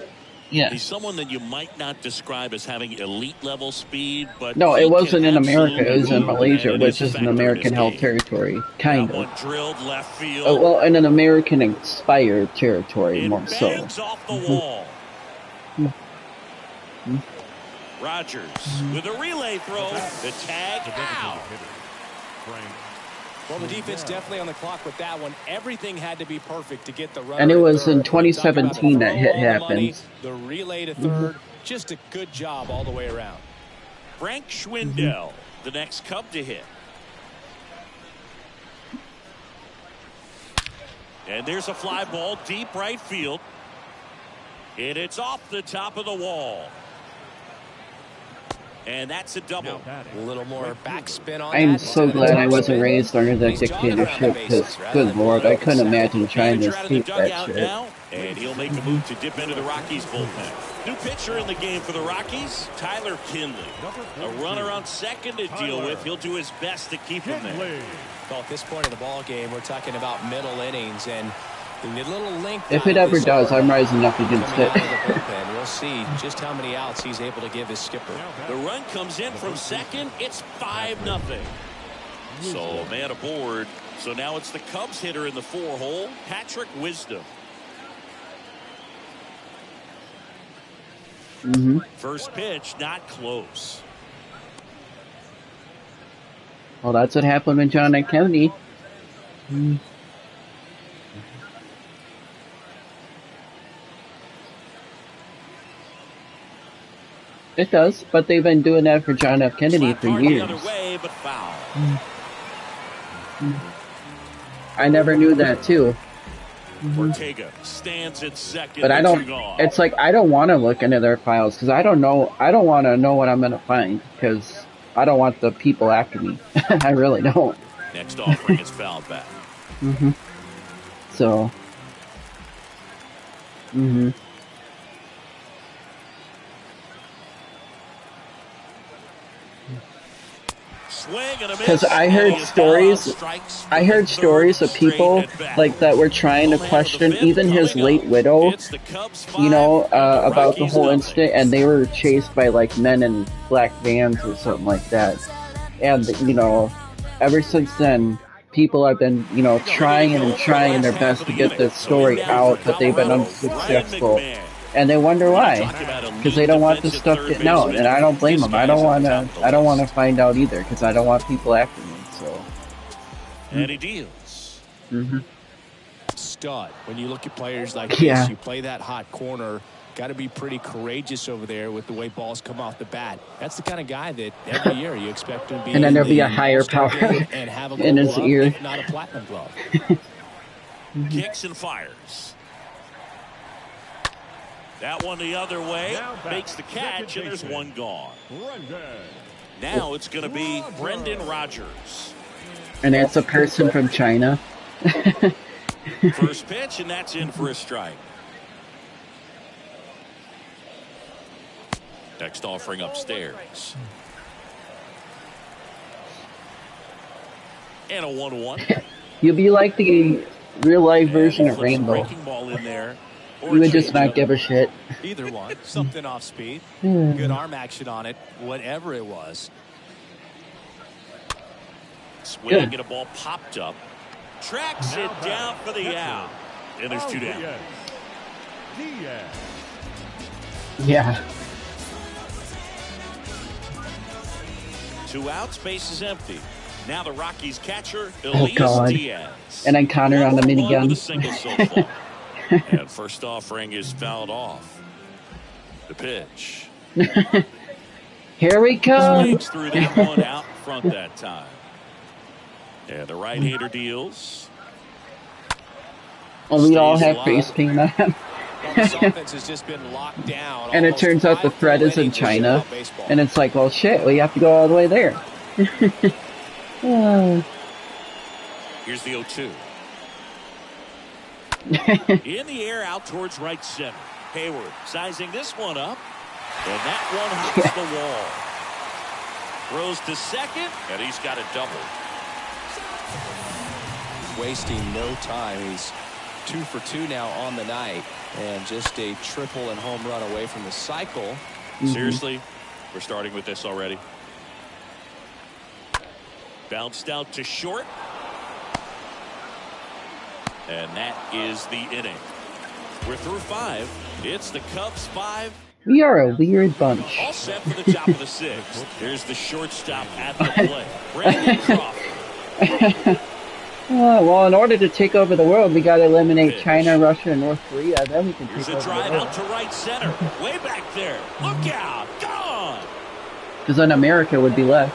yeah. He's someone that you might not describe as having elite level speed, but no, it wasn't in America. It was in Malaysia, which is an American-held territory, kind of. Drilled left field. Well, in an American-inspired territory, more so. Off the wall. Rogers with a relay throw. The tag out. Well, the defense definitely on the clock with that one. Everything had to be perfect to get the run. And it was in 2017 that hit happened. The relay to third, just a good job all the way around. Frank Schwindel, the next Cub to hit. And there's a fly ball deep right field. And it's off the top of the wall. And that's a double. A little more backspin on I'm so glad I wasn't raised under that dictatorship, because, good lord, I couldn't imagine trying to escape that shit. And he'll make a move to dip into the Rockies bullpen. New pitcher in the game for the Rockies, Tyler Kinley. A runner on second to deal with. He'll do his best to keep him there. Well, at this point in the ball game, we're talking about middle innings, and a little length. If it ever does, I'm rising up against it. We'll see just how many outs he's able to give his skipper. The run comes in from second. It's 5-0. So man aboard. So now it's the Cubs hitter in the 4-hole, Patrick Wisdom. First pitch, not close. Well, that's what happened with John F. Kennedy. It does, but they've been doing that for John F. Kennedy for years. I never knew that too. Ortega stands at second. But I don't. It's like I don't want to look into their files because I don't know. I don't want to know what I'm gonna find because I don't want the people after me. I really don't. Next offering is fouled back. So. Because I heard stories of people like that were trying to question even his late widow, you know, about the whole incident, and they were chased by like men in black vans or something like that. And you know, ever since then, people have been, you know, trying their best to get this story out, but they've been unsuccessful. and they wonder why, Talk about a because they don't want this stuff getting out, and I don't blame them. I don't want to find out either, because I don't want people after me. So, and he deals. Stud. When you look at players like this, Yeah. you play that hot corner. Got to be pretty courageous over there with the way balls come off the bat. That's the kind of guy that every year you expect to be. And then there'll be a in the higher All-Star power game and have a in gold his glove, ear. if not a platinum glove. Kicks and fires. That one the other way. Makes the catch, and there's one gone. Now it's going to be Brendan Rodgers. And it's a person from China. First pitch, and that's in for a strike. Next offering upstairs. And a 1-1. You'll be like the real life version of Rainbow. Breaking ball in there. You would just not give a shit. Either one. Something off speed. Good arm action on it. Whatever it was. Swinging at a ball popped up. Tracks it down for the out. And there's 2 down. Yeah. 2 outs, base is empty. Now the Rockies catcher, Oh, Elias God. Diaz. And then Connor on the 1-1 minigun. with a single so far. And first offering is fouled off. The pitch. Here we come. Swings through that one out front that time. And the right-hander deals. And we all Stays have face paint on. Well, this offense has just been locked down. And it turns out the threat is in China. And it's like, well, shit, we have to go all the way there. Oh. Here's the 0-2. In the air, out towards right center. Hayward sizing this one up. And that one hits the wall. Throws to second, and he's got a double. Wasting no time. He's 2 for 2 now on the night. And just a triple and home run away from the cycle. Seriously, we're starting with this already. Bounced out to short. And that is the inning. We're through 5. It's the Cubs 5. We are a weird bunch. All set for the top of the 6th. Here's the shortstop at the plate. Brandon Crawford. Well, in order to take over the world, we got to eliminate China, Russia, and North Korea. Then we can Here's take a over the drive world. out to right center. Way back there. Look out. Gone. Because then America would be left.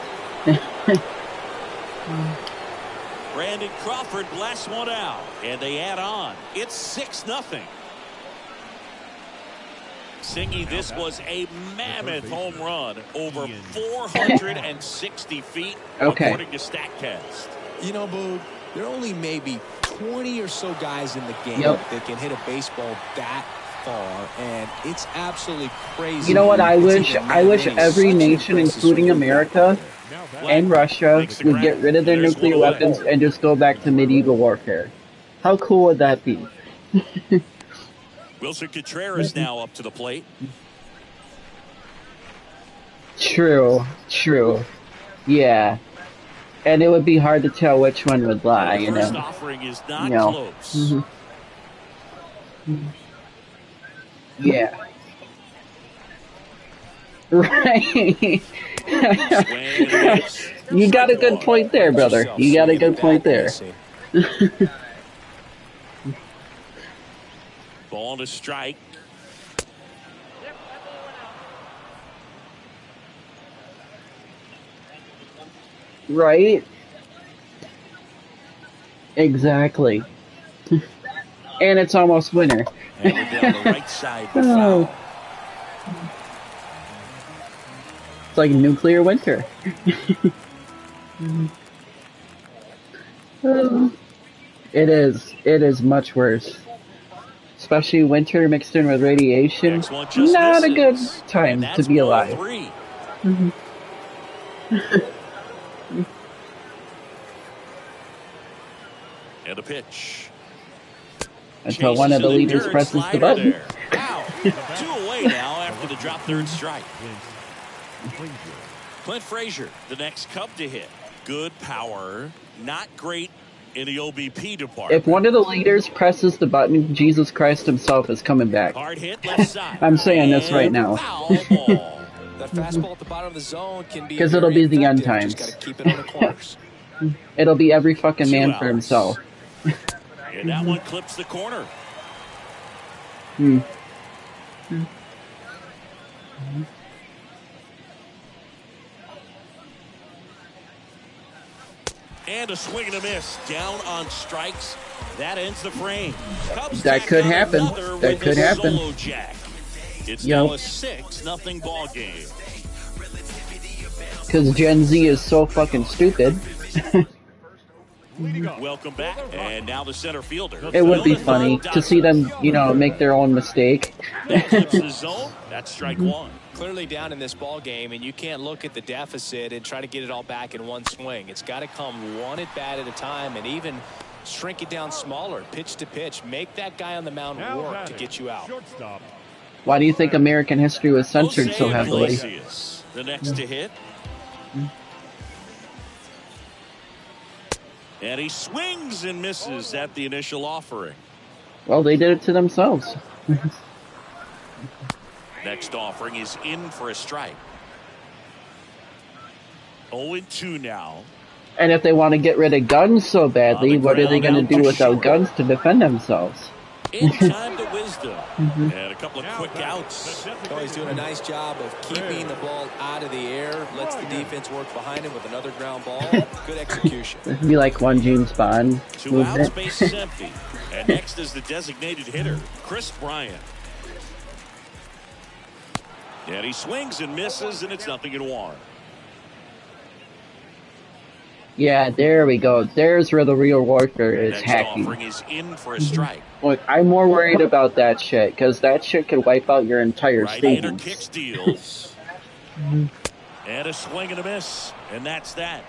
Brandon Crawford blasts one out. And they add on. It's 6-0. Singy, this was a mammoth home run. Over 460 feet, according to StatCast. You know, Boo, there are only maybe 20 or so guys in the game that can hit a baseball that far, and it's absolutely crazy. You know what I wish? I wish every nation, including America and Russia, would get rid of their nuclear weapons and just go back to medieval warfare. How cool would that be? Wilson Contreras now up to the plate. True. Yeah. And it would be hard to tell which one would lie, you First know. offering is not You know. close. Yeah. Right. Swing and a miss. You got a good point there, brother. You got a good point there. Ball to strike. Right? Exactly. And it's almost winter. And we're down the right side to foul. It's like nuclear winter. It is. It is much worse. Especially winter mixed in with radiation. Next one just Not a good misses. time And to be that's alive. 1-3. And a pitch. Until one of the Chases leaders dirt presses the slider button. there. Wow. 2 away now after the drop third strike. Clint Frazier, the next Cub to hit. Good power, not great in the OBP department. If one of the leaders presses the button, Jesus Christ himself is coming back. Hard hit left side. I'm saying this right now. Foul ball. That fastball at the bottom of the zone can be 'Cause it'll very be the end effective. Just times. got to keep it on the corners. It'll be every fucking 2 man outs. for himself. And that one clips the corner. And a swing and a miss. Down on strikes. That ends the frame. Cubs That could happen. That could happen. Solo jack. It's now a 6-0 ball game. Because Gen Z is so fucking stupid. Welcome back. And now the center fielder. It would be funny to see them, you know, make their own mistake. That clips the zone. That's strike one. Clearly down in this ball game, and you can't look at the deficit and try to get it all back in one swing. It's got to come one at bat at a time, and even shrink it down smaller, pitch to pitch. Make that guy on the mound work to get you out. Why do you think American history was censored so heavily? Iglesias, the next to hit. And he swings and misses at the initial offering. Well, they did it to themselves. Next offering is in for a strike. 0-2 now. And if they want to get rid of guns so badly, what are they going to do without guns to defend themselves? In time to Wisdom. And a couple of quick outs. Oh, he's doing a nice job of keeping the ball out of the air. Lets the defense work behind him with another ground ball. Good execution. It'd be like one James Bond 2 outs, movement. base is empty. And next is the designated hitter, Chris Bryant. And he swings and misses, and it's 0-1. Yeah, there we go. There's where the real warfare is Next hacking. offering is in for a strike. Look, I'm more worried about that shit, because that shit could wipe out your entire Right-hander stadium. kick steals. And a swing and a miss. And that's that.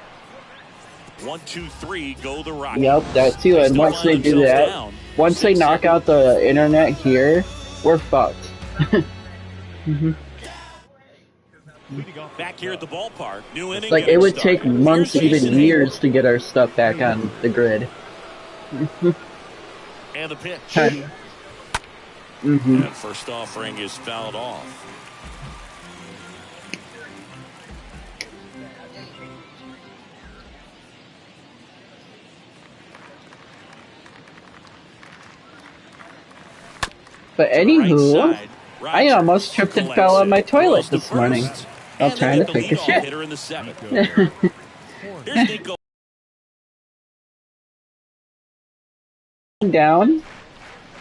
1, 2, 3, go the Rockies. Yep, that too. And Still once find they do themselves that, down. once they knock out the internet here, we're fucked. Back here at the ballpark, new inning. Like, it would take started. months, Here's even Jason years, to get our stuff back on the grid. And the pitch. Mm-hmm. And first offering is fouled off. But anywho, I almost tripped and fell on my toilet this morning while trying to take a shit. Down,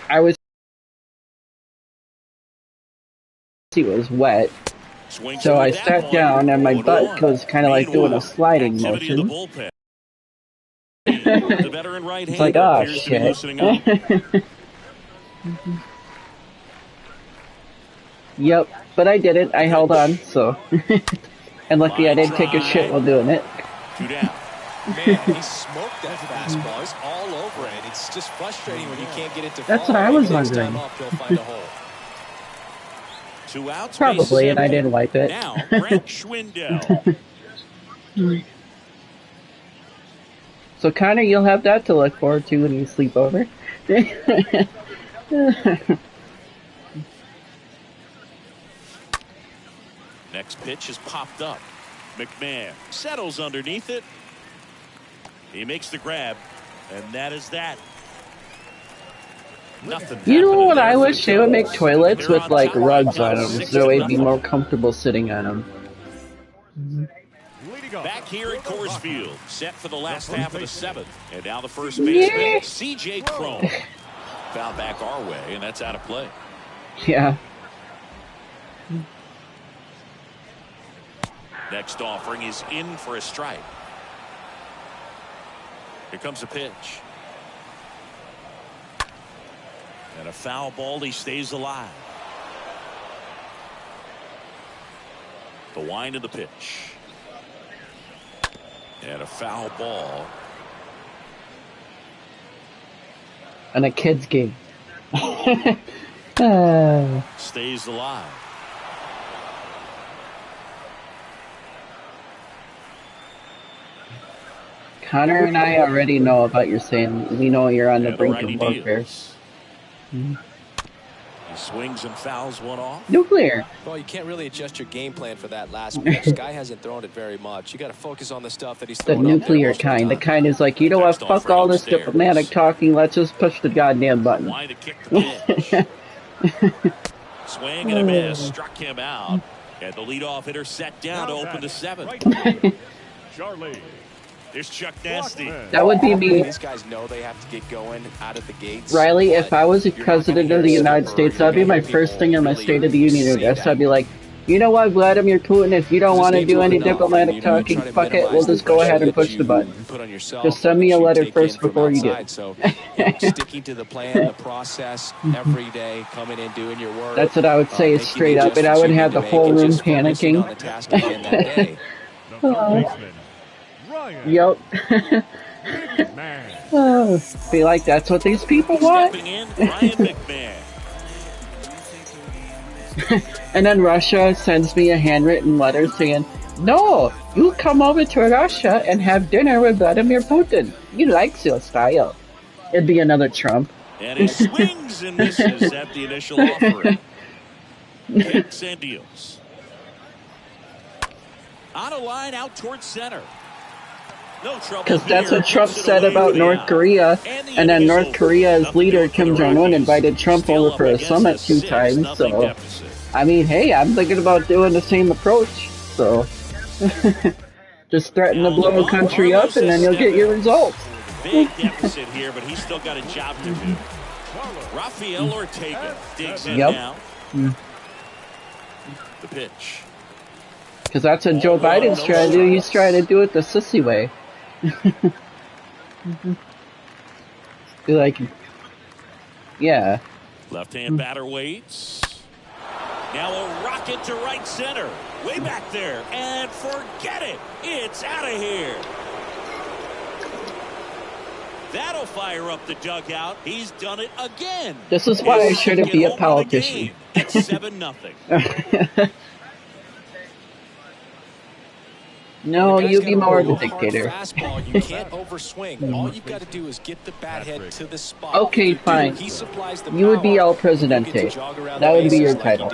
I was. It was wet, so I sat down and my butt was kind of like doing a sliding motion. It's like, oh shit. Yep, but I did it. I held on, so. And lucky I didn't take a shit while doing it. 2 down. Man, he smoked that fastball. He's all over it. It's just frustrating when you can't get it to That's fall. what I was Next wondering. time up, he'll find a hole. 2 outs. Probably, and I didn't wipe it. Now, Brent Schwindel. So Connor, you'll have that to look forward to when you sleep over. Next pitch is popped up. McMahon settles underneath it. He makes the grab, and that is that. Nothing. You know what I happening there wish for they the would make Cubs. toilets They're with on like top rugs by on them, 6 so to it'd be 0. more comfortable sitting on them. Back here at Coors Field, set for the last half of the 7th. And now the first baseman, C.J. Cron. Foul back our way, and that's out of play. Yeah. Next offering is in for a strike. Here comes a pitch. And a foul ball, he stays alive. The wind of the pitch. And a foul ball. And a kid's game. Stays alive. Connor and I already know about your saying. We know you're on the brink of warfare. He swings and fouls one off. Nuclear. Well, you can't really adjust your game plan for that last pitch. Guy hasn't thrown it very much. You got to focus on the stuff that he's The throwing. nuclear kind. The kind is like, you know what? Fuck all this diplomatic talking. Let's just push the goddamn button. Why to kick the pitch? Swing and a miss. Struck him out. And the leadoff hitter set down to open the seventh. Charlie. There's Chuck Nasty. That would be me. These guys know they have to get going out of the gates. Riley, if I was the president of the United States, that'd be my first thing in my State of the Union address. I'd be like, you know what, Vladimir Putin, if you don't want to do any diplomatic talking, fuck it, we'll just go ahead and push the button. Just send me a letter first before you do. So, sticking to the plan, the process, every day, coming in, doing your work. That's what I would say straight up, and I would have the whole room panicking. Yep. Be like, that's what these people want? And then Russia sends me a handwritten letter saying, no, you come over to Russia and have dinner with Vladimir Putin. He likes your style. It'd be another Trump. And he swings and misses at the initial offering. Kicks and deals. On a line out towards center. No trouble. Because that's what Trump said about North Korea. And then North Korea's leader, Kim Jong-un, invited Trump over for a summit 2 times. So, I mean, hey, I'm thinking about doing the same approach. So, just threaten to blow a country up and then you'll get your results. Big deficit here, but he's still got a job to do. Rafael Ortega digs in now. The pitch. Because that's what Joe Biden's trying to do. He's trying to do it the sissy way. Be like, yeah. Left-hand batter waits. Now a rocket to right center. Way back there. And forget it. It's out of here. That'll fire up the dugout. He's done it again. This is why I shouldn't be a politician. It's 7-0. No, you be more of a dictator. You can't overswing. All you've got to do is get the bat head to the spot. Okay, fine. You would be El Presidente. That would be your title.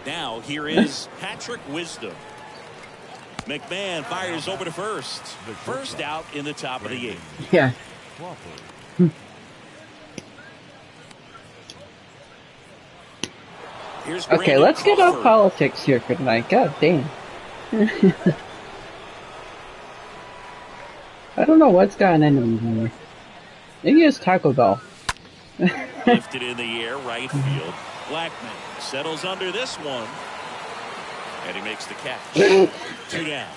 Now, here is Patrick Wisdom. McMahon fires over to first. First out in the top of the 8th. Yeah. Okay, let's get off politics here for tonight. God damn. I don't know what's gotten into me here. Maybe it's Taco Bell. Lifted in the air, right field. Blackman settles under this one. And he makes the catch. 2 down.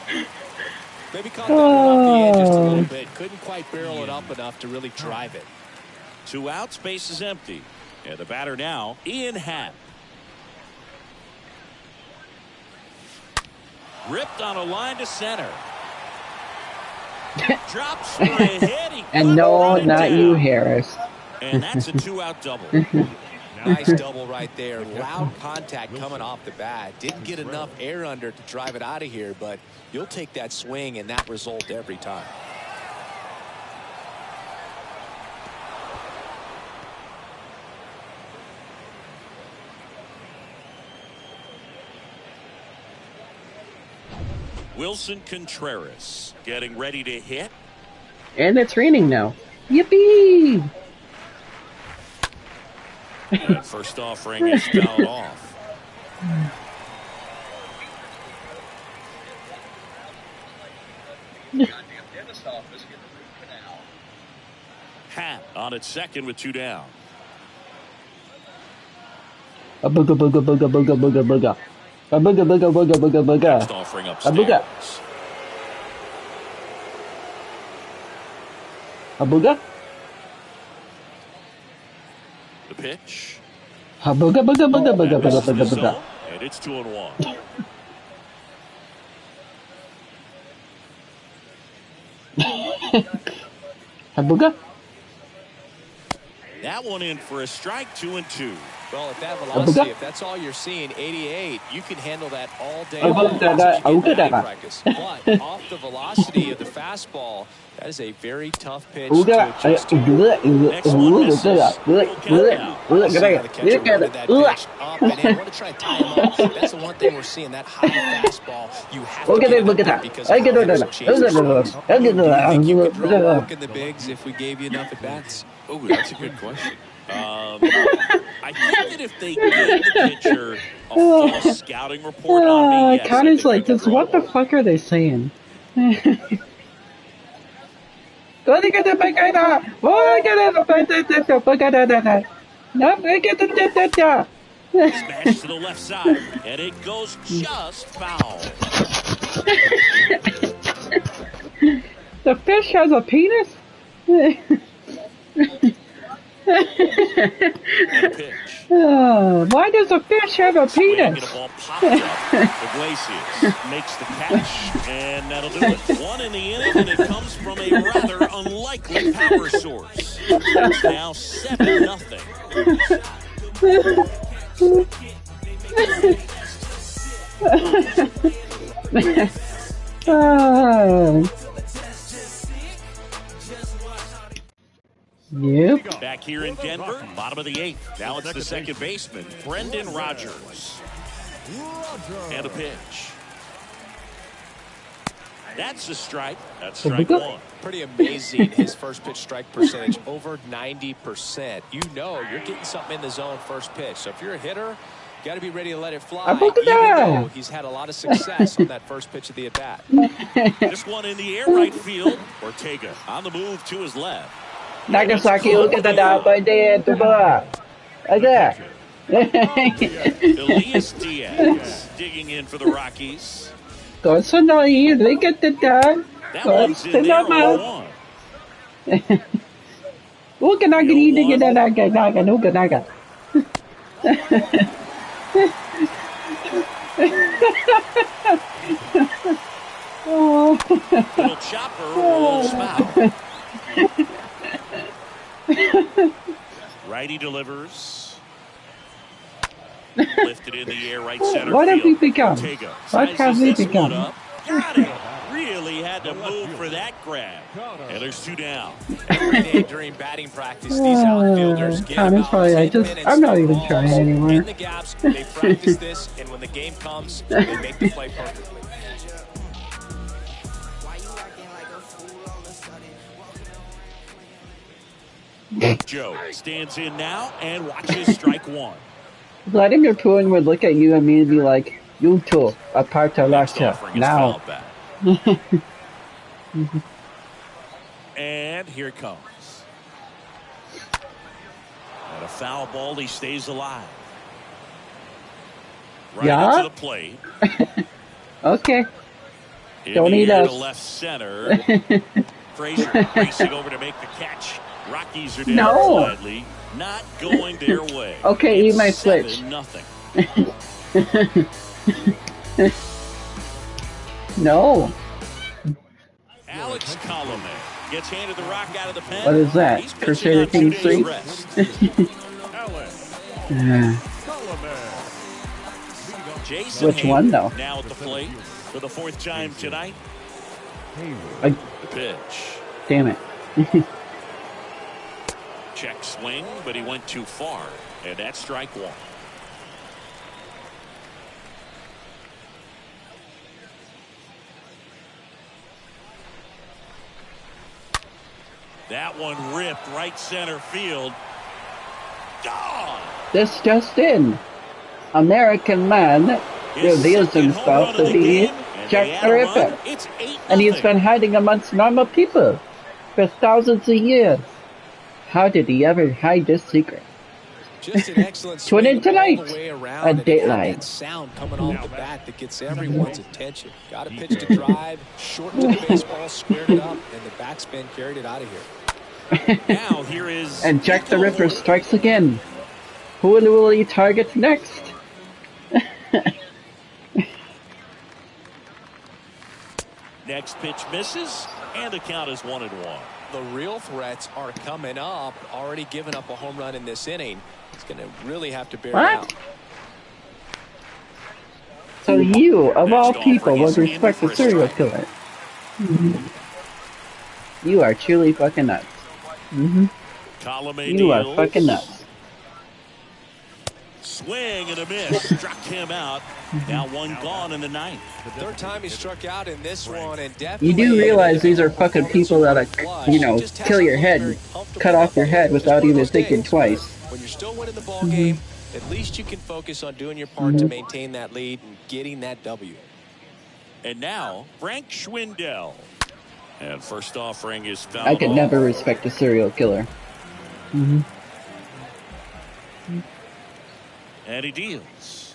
Maybe caught that one off the edge just a little bit. Couldn't quite barrel it up enough to really drive it. 2 outs, base is empty. And the batter now, Ian Happ. Ripped on a line to center. Drops for a hit. And no, not you, Harris. And that's a 2-out double. Nice double right there. Loud contact coming off the bat. Didn't get enough air under to drive it out of here, but you'll take that swing and that result every time. Wilson Contreras getting ready to hit. And it's raining now. Yippee! That first offering is fouled off. Hat on its second with 2 down. A booga booga booga booga booga booga. A booga booga booga booga booga. Next offering A upstairs. booga. A booga. The pitch. A booga booga booga booga booga booga booga. And it's 2-1. A booga. That one in for a strike. 2-2. Well, at that velocity, if that's all you're seeing, 88, you can handle that all day long. Practice. But off the velocity of the fastball, that is a very tough pitch to adjust to. Next one misses. Full count now. See how the catcher wanted that pitch up and in. Want to try to tie him up. That's the one thing we're seeing, that high fastball. You have to get it up there because of how hitters are chasing strikes. You think you could throw a walk in the bigs if we gave you enough at-bats? Oh, that's a good question. I think that if they gave the pitcher a full scouting report on me, yes, Connor's like, just what the fuck are they saying? Smash to the left side, and it goes just foul. The fish has a penis? Why does a fish have a penis? Iglesias makes the catch, and that'll do it. One in the inning, and it comes from a rather unlikely power source. It's now 7-0. Yep. Back here in Denver, bottom of the 8th. Now it's the second baseman, Brendan Rodgers. And a pitch. That's a strike. That's strike one. Pretty amazing, his first pitch strike percentage, over 90%. You know you're getting something in the zone first pitch. So if you're a hitter, you got to be ready to let it fly. Even though he's had a lot of success on that first pitch of the at-bat. This one in the air right field. Ortega on the move to his left. Nagasaki, look at the dot by there, the bar. Right there. Elias Diaz digging in for the Rockies. Go so naive, look at the dot. That one's in there, 1-1. Look at that, get that, naga. Little chopper rolls foul. Righty delivers. Lifted in the air, right center. What have we field. become? Ortega What have we become? Got it. Really had to move for that grab. And there's 2 down. Every day during batting practice, these outfielders get Connor's probably like, I'm not even trying anymore. In the gaps, they practice this, and when the game comes, they make the play perfectly. Joe stands in now and watches strike one. Vladimir Putin would look at you and me and be like, you too, a part of Russia, now. And here it comes. And a foul ball, he stays alive. Right into the plate. Okay. In Don't the eat air us. to left center. Frazier racing over to make the catch. Rockies are down slightly. Not going their way. Okay, it's eat my switch. 7-0. No. Alex Colomé gets handed the rock out of the pen. What is that? He's Crusader pitching on 2 King days 3? Jason Which one, though? Now at the plate for the 4th time tonight. The pitch. Damn it. Check swing, but he went too far. And that's strike one. That one ripped right center field. Gone! This just in. American man reveals himself to be Jack the Ripper. And he's been hiding amongst normal people for thousands of years. How did he ever hide this secret? Just an excellent Tune in tonight at Dateline. That sound coming off the bat that gets everyone's attention. Got a pitch to drive, shortened to the baseball, squared it up, and the backspin carried it out of here. Now here is and Jack the Ripper strikes again. Who will he target next? Next pitch misses, and the count is 1-1. the real threats are coming up. Already given up a home run in this inning. He's going to really have to bear down. So you, of all people, would respect a serial killer. You are truly fucking nuts. You are fucking nuts. Swing and a miss. Struck him out. Now one gone in the ninth. The third time he struck out in this one, and you do realize these are fucking people that, you know, kill your head, cut off your head without even thinking twice. When you're still winning the ball game, at least you can focus on doing your part to maintain that lead and getting that W. And now Frank Schwindel. And first offering is fouled. I could never respect a serial killer. And he deals.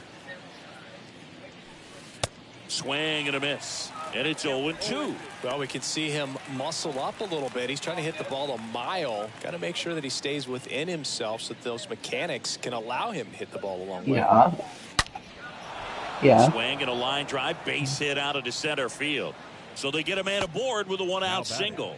Swing and a miss. And it's 0-2. Well, we can see him muscle up a little bit. He's trying to hit the ball a mile. Got to make sure that he stays within himself so that those mechanics can allow him to hit the ball a long way. Yeah. Swing and a line drive. Base hit out into center field. So they get a man aboard with a one-out single.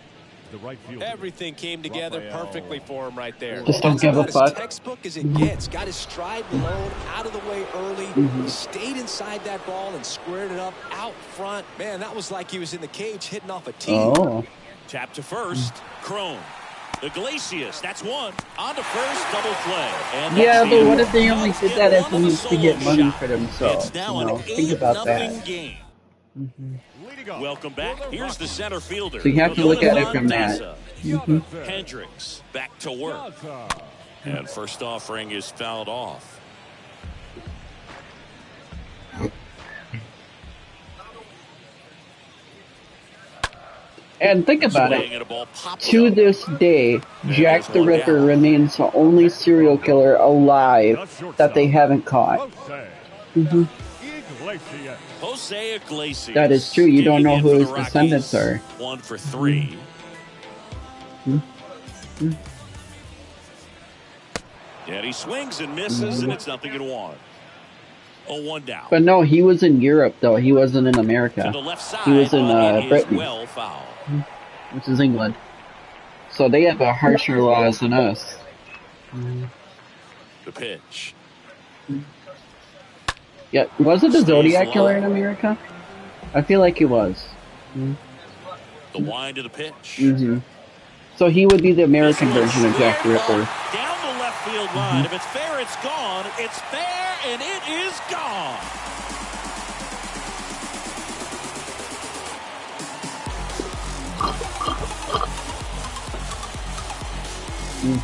The right fielder. Everything came together perfectly for him right there. Just don't give a fuck. As textbook as it gets. Got his stride low, out of the way early. Stayed inside that ball and squared it up out front. Man, that was like he was in the cage hitting off a tee. Tap to first. Crone. Iglesias, that's one. On to first, double play. And yeah, but what if they only did that if they used to get money for themselves? It's now you know, an think about that. Game. Welcome back. Here's the center fielder. So you have to look at it from that. Hendricks back to work. And first offering is fouled off. And think about it. To this day, Jack the Ripper remains the only serial killer alive that they haven't caught. Jose Iglesias. That is true. You don't know who his descendants are. 1 for 3. And he swings and misses, and it's 0-1. 0-1 down. But no, he was in Europe, though. He wasn't in America. To the left side, he was in Britain, well foul. Which is England. So they have a harsher laws than us. The pitch. Yeah, was it the Zodiac Killer in America? I feel like he was. The wind of the pitch. So he would be the American version of Jack the Ripper. Down the left field line. If it's fair, it's gone. It's fair, and it is gone.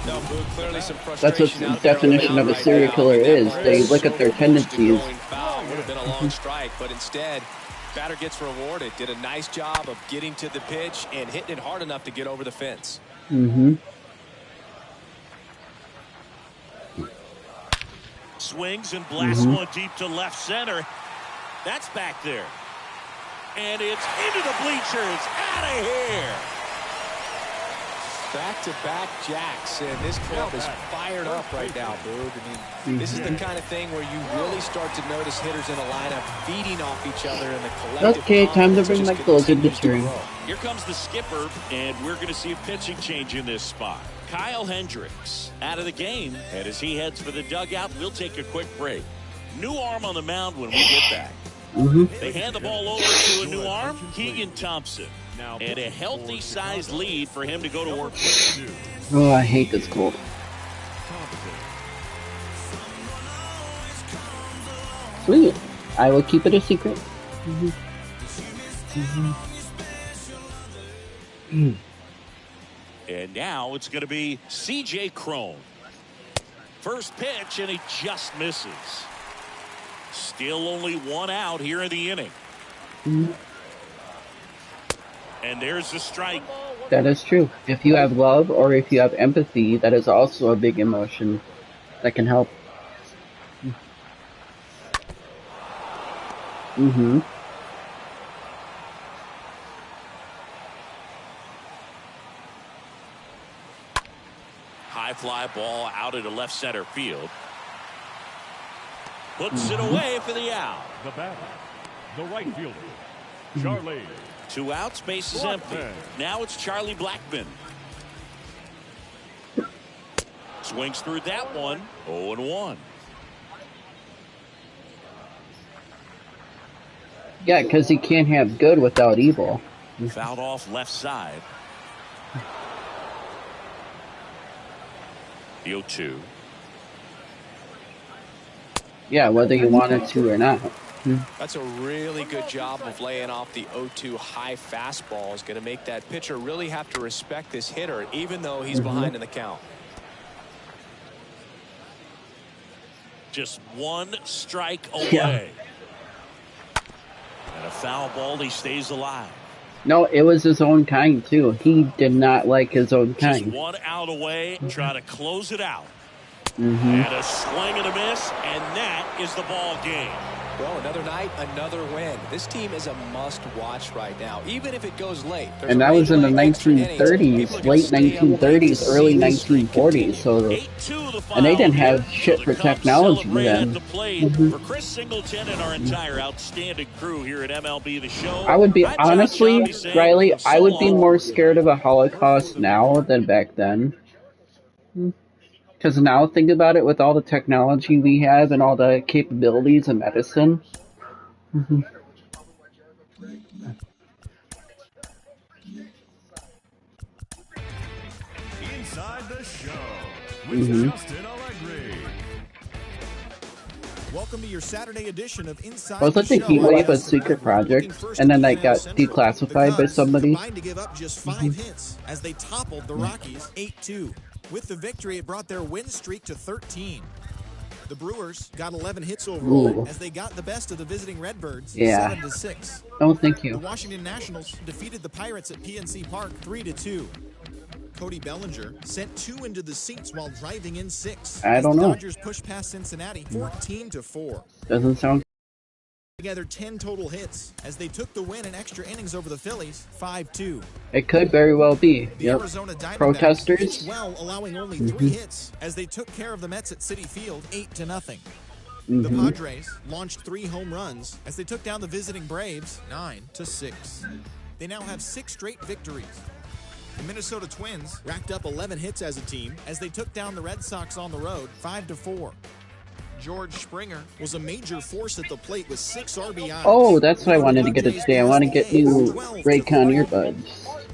No, Boo, clearly some that's what the definition of a serial killer is. They look at their tendencies. Would have been a long strike, but instead, batter gets rewarded. Did a nice job of getting to the pitch and hitting it hard enough to get over the fence. Swings and blasts one deep to left center. That's back there. And it's into the bleachers. Out of here. Back-to-back jacks, and this club is fired up right now, Boog. I mean, this is the kind of thing where you really start to notice hitters in a lineup feeding off each other, and the collective. Okay, time to bring my closer to turn. Here comes the skipper, and we're going to see a pitching change in this spot. Kyle Hendricks out of the game, and as he heads for the dugout, we'll take a quick break. New arm on the mound when we get back. They hand the ball over to a new arm, Keegan Thompson. And a healthy size lead for him to go to work with. Oh, I hate this cold. Sweet. I will keep it a secret. And now it's going to be C.J. Crone. First pitch, and he just misses. Still only one out here in the inning. And there's the strike. That is true. If you have love or if you have empathy, that is also a big emotion that can help. High fly ball out into left center field. Puts it away for the out. The batter, the right fielder, Charlie. 2 outs, base is empty. Now it's Charlie Blackmon. Swings through that one. 0-1. Yeah, because he can't have good without evil. Fouled off left side. The 0-2. Yeah, whether you wanted to or not. That's a really good job of laying off the 0-2 high fastball. Is going to make that pitcher really have to respect this hitter, even though he's behind in the count. Just one strike away. Yeah. And a foul ball, he stays alive. No, it was his own kind, too. He did not like his own kind. Just one out away, try to close it out. And a swing and a miss, and that is the ball game. Well, another night, another win. This team is a must-watch right now, even if it goes late. And that was in the 1930s, late 1930s, early 1940s. So, and they didn't have shit for technology then. For Chris Singleton and our entire outstanding crew here at MLB The Show, I would be, honestly, Riley, I would be more scared of a Holocaust now than back then. Because now, think about it, with all the technology we have and all the capabilities of medicine. Inside the Show with Justin Allegri. Welcome to your Saturday edition of Inside Wasn't the Heat Wave a secret project, and then that got declassified by somebody? Combined to give up just 5 hits as they toppled the Rockies 8-2. With the victory, it brought their win streak to 13. The Brewers got 11 hits overall as they got the best of the visiting Redbirds 7-6. Oh, thank you. The Washington Nationals defeated the Pirates at PNC Park 3-2. Cody Bellinger sent 2 into the seats while driving in 6. I don't know. The Dodgers pushed past Cincinnati 14-4. Doesn't sound. Together 10 total hits as they took the win in extra innings over the Phillies 5-2. It could very well be. The Arizona Diamondbacks Protesters pitched well, allowing only 3 hits as they took care of the Mets at Citi Field 8-0. The Padres launched 3 home runs as they took down the visiting Braves 9-6. They now have 6 straight victories. The Minnesota Twins racked up 11 hits as a team as they took down the Red Sox on the road 5-4. George Springer was a major force at the plate with 6 RBIs. Oh, that's what I wanted to get it today. I want to get new Raycon earbuds.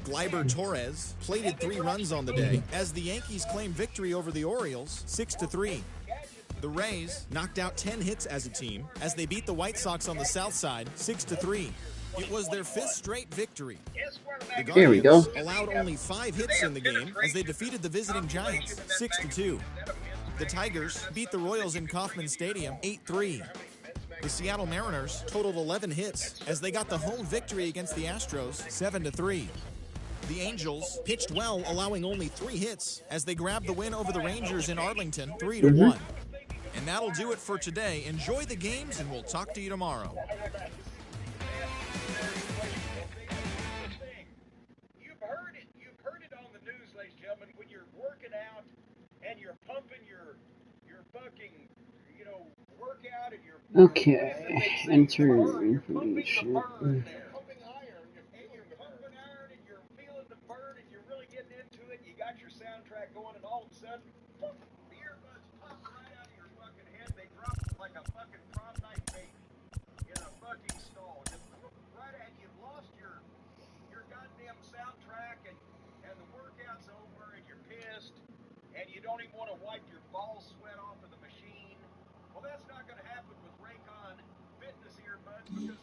Gleyber Torres plated 3 runs on the day as the Yankees claimed victory over the Orioles 6-3. The Rays knocked out 10 hits as a team as they beat the White Sox on the south side 6-3. It was their 5th straight victory. The Here we go. Guardians allowed only 5 hits in the game as they defeated the visiting Giants 6-2. The Tigers beat the Royals in Kauffman Stadium 8-3. The Seattle Mariners totaled 11 hits as they got the home victory against the Astros 7-3. The Angels pitched well, allowing only 3 hits as they grabbed the win over the Rangers in Arlington 3-1. And that'll do it for today. Enjoy the games, and we'll talk to you tomorrow. You've heard it on the news, ladies and gentlemen, when you're working out and you're pumping your fucking, workout and you're Okay, enter information. pumping iron and you're feeling the burn and you're really getting into it. You got your soundtrack going, and all of a sudden, the earbuds pop right out of your fucking head. They drop like a fucking prom night baby in a fucking stall. Just right at you've lost your goddamn soundtrack, and the workout's over and you're pissed and you don't even want to wipe your ball sweat off of the machine. Well, that's not going to happen with Raycon fitness earbuds because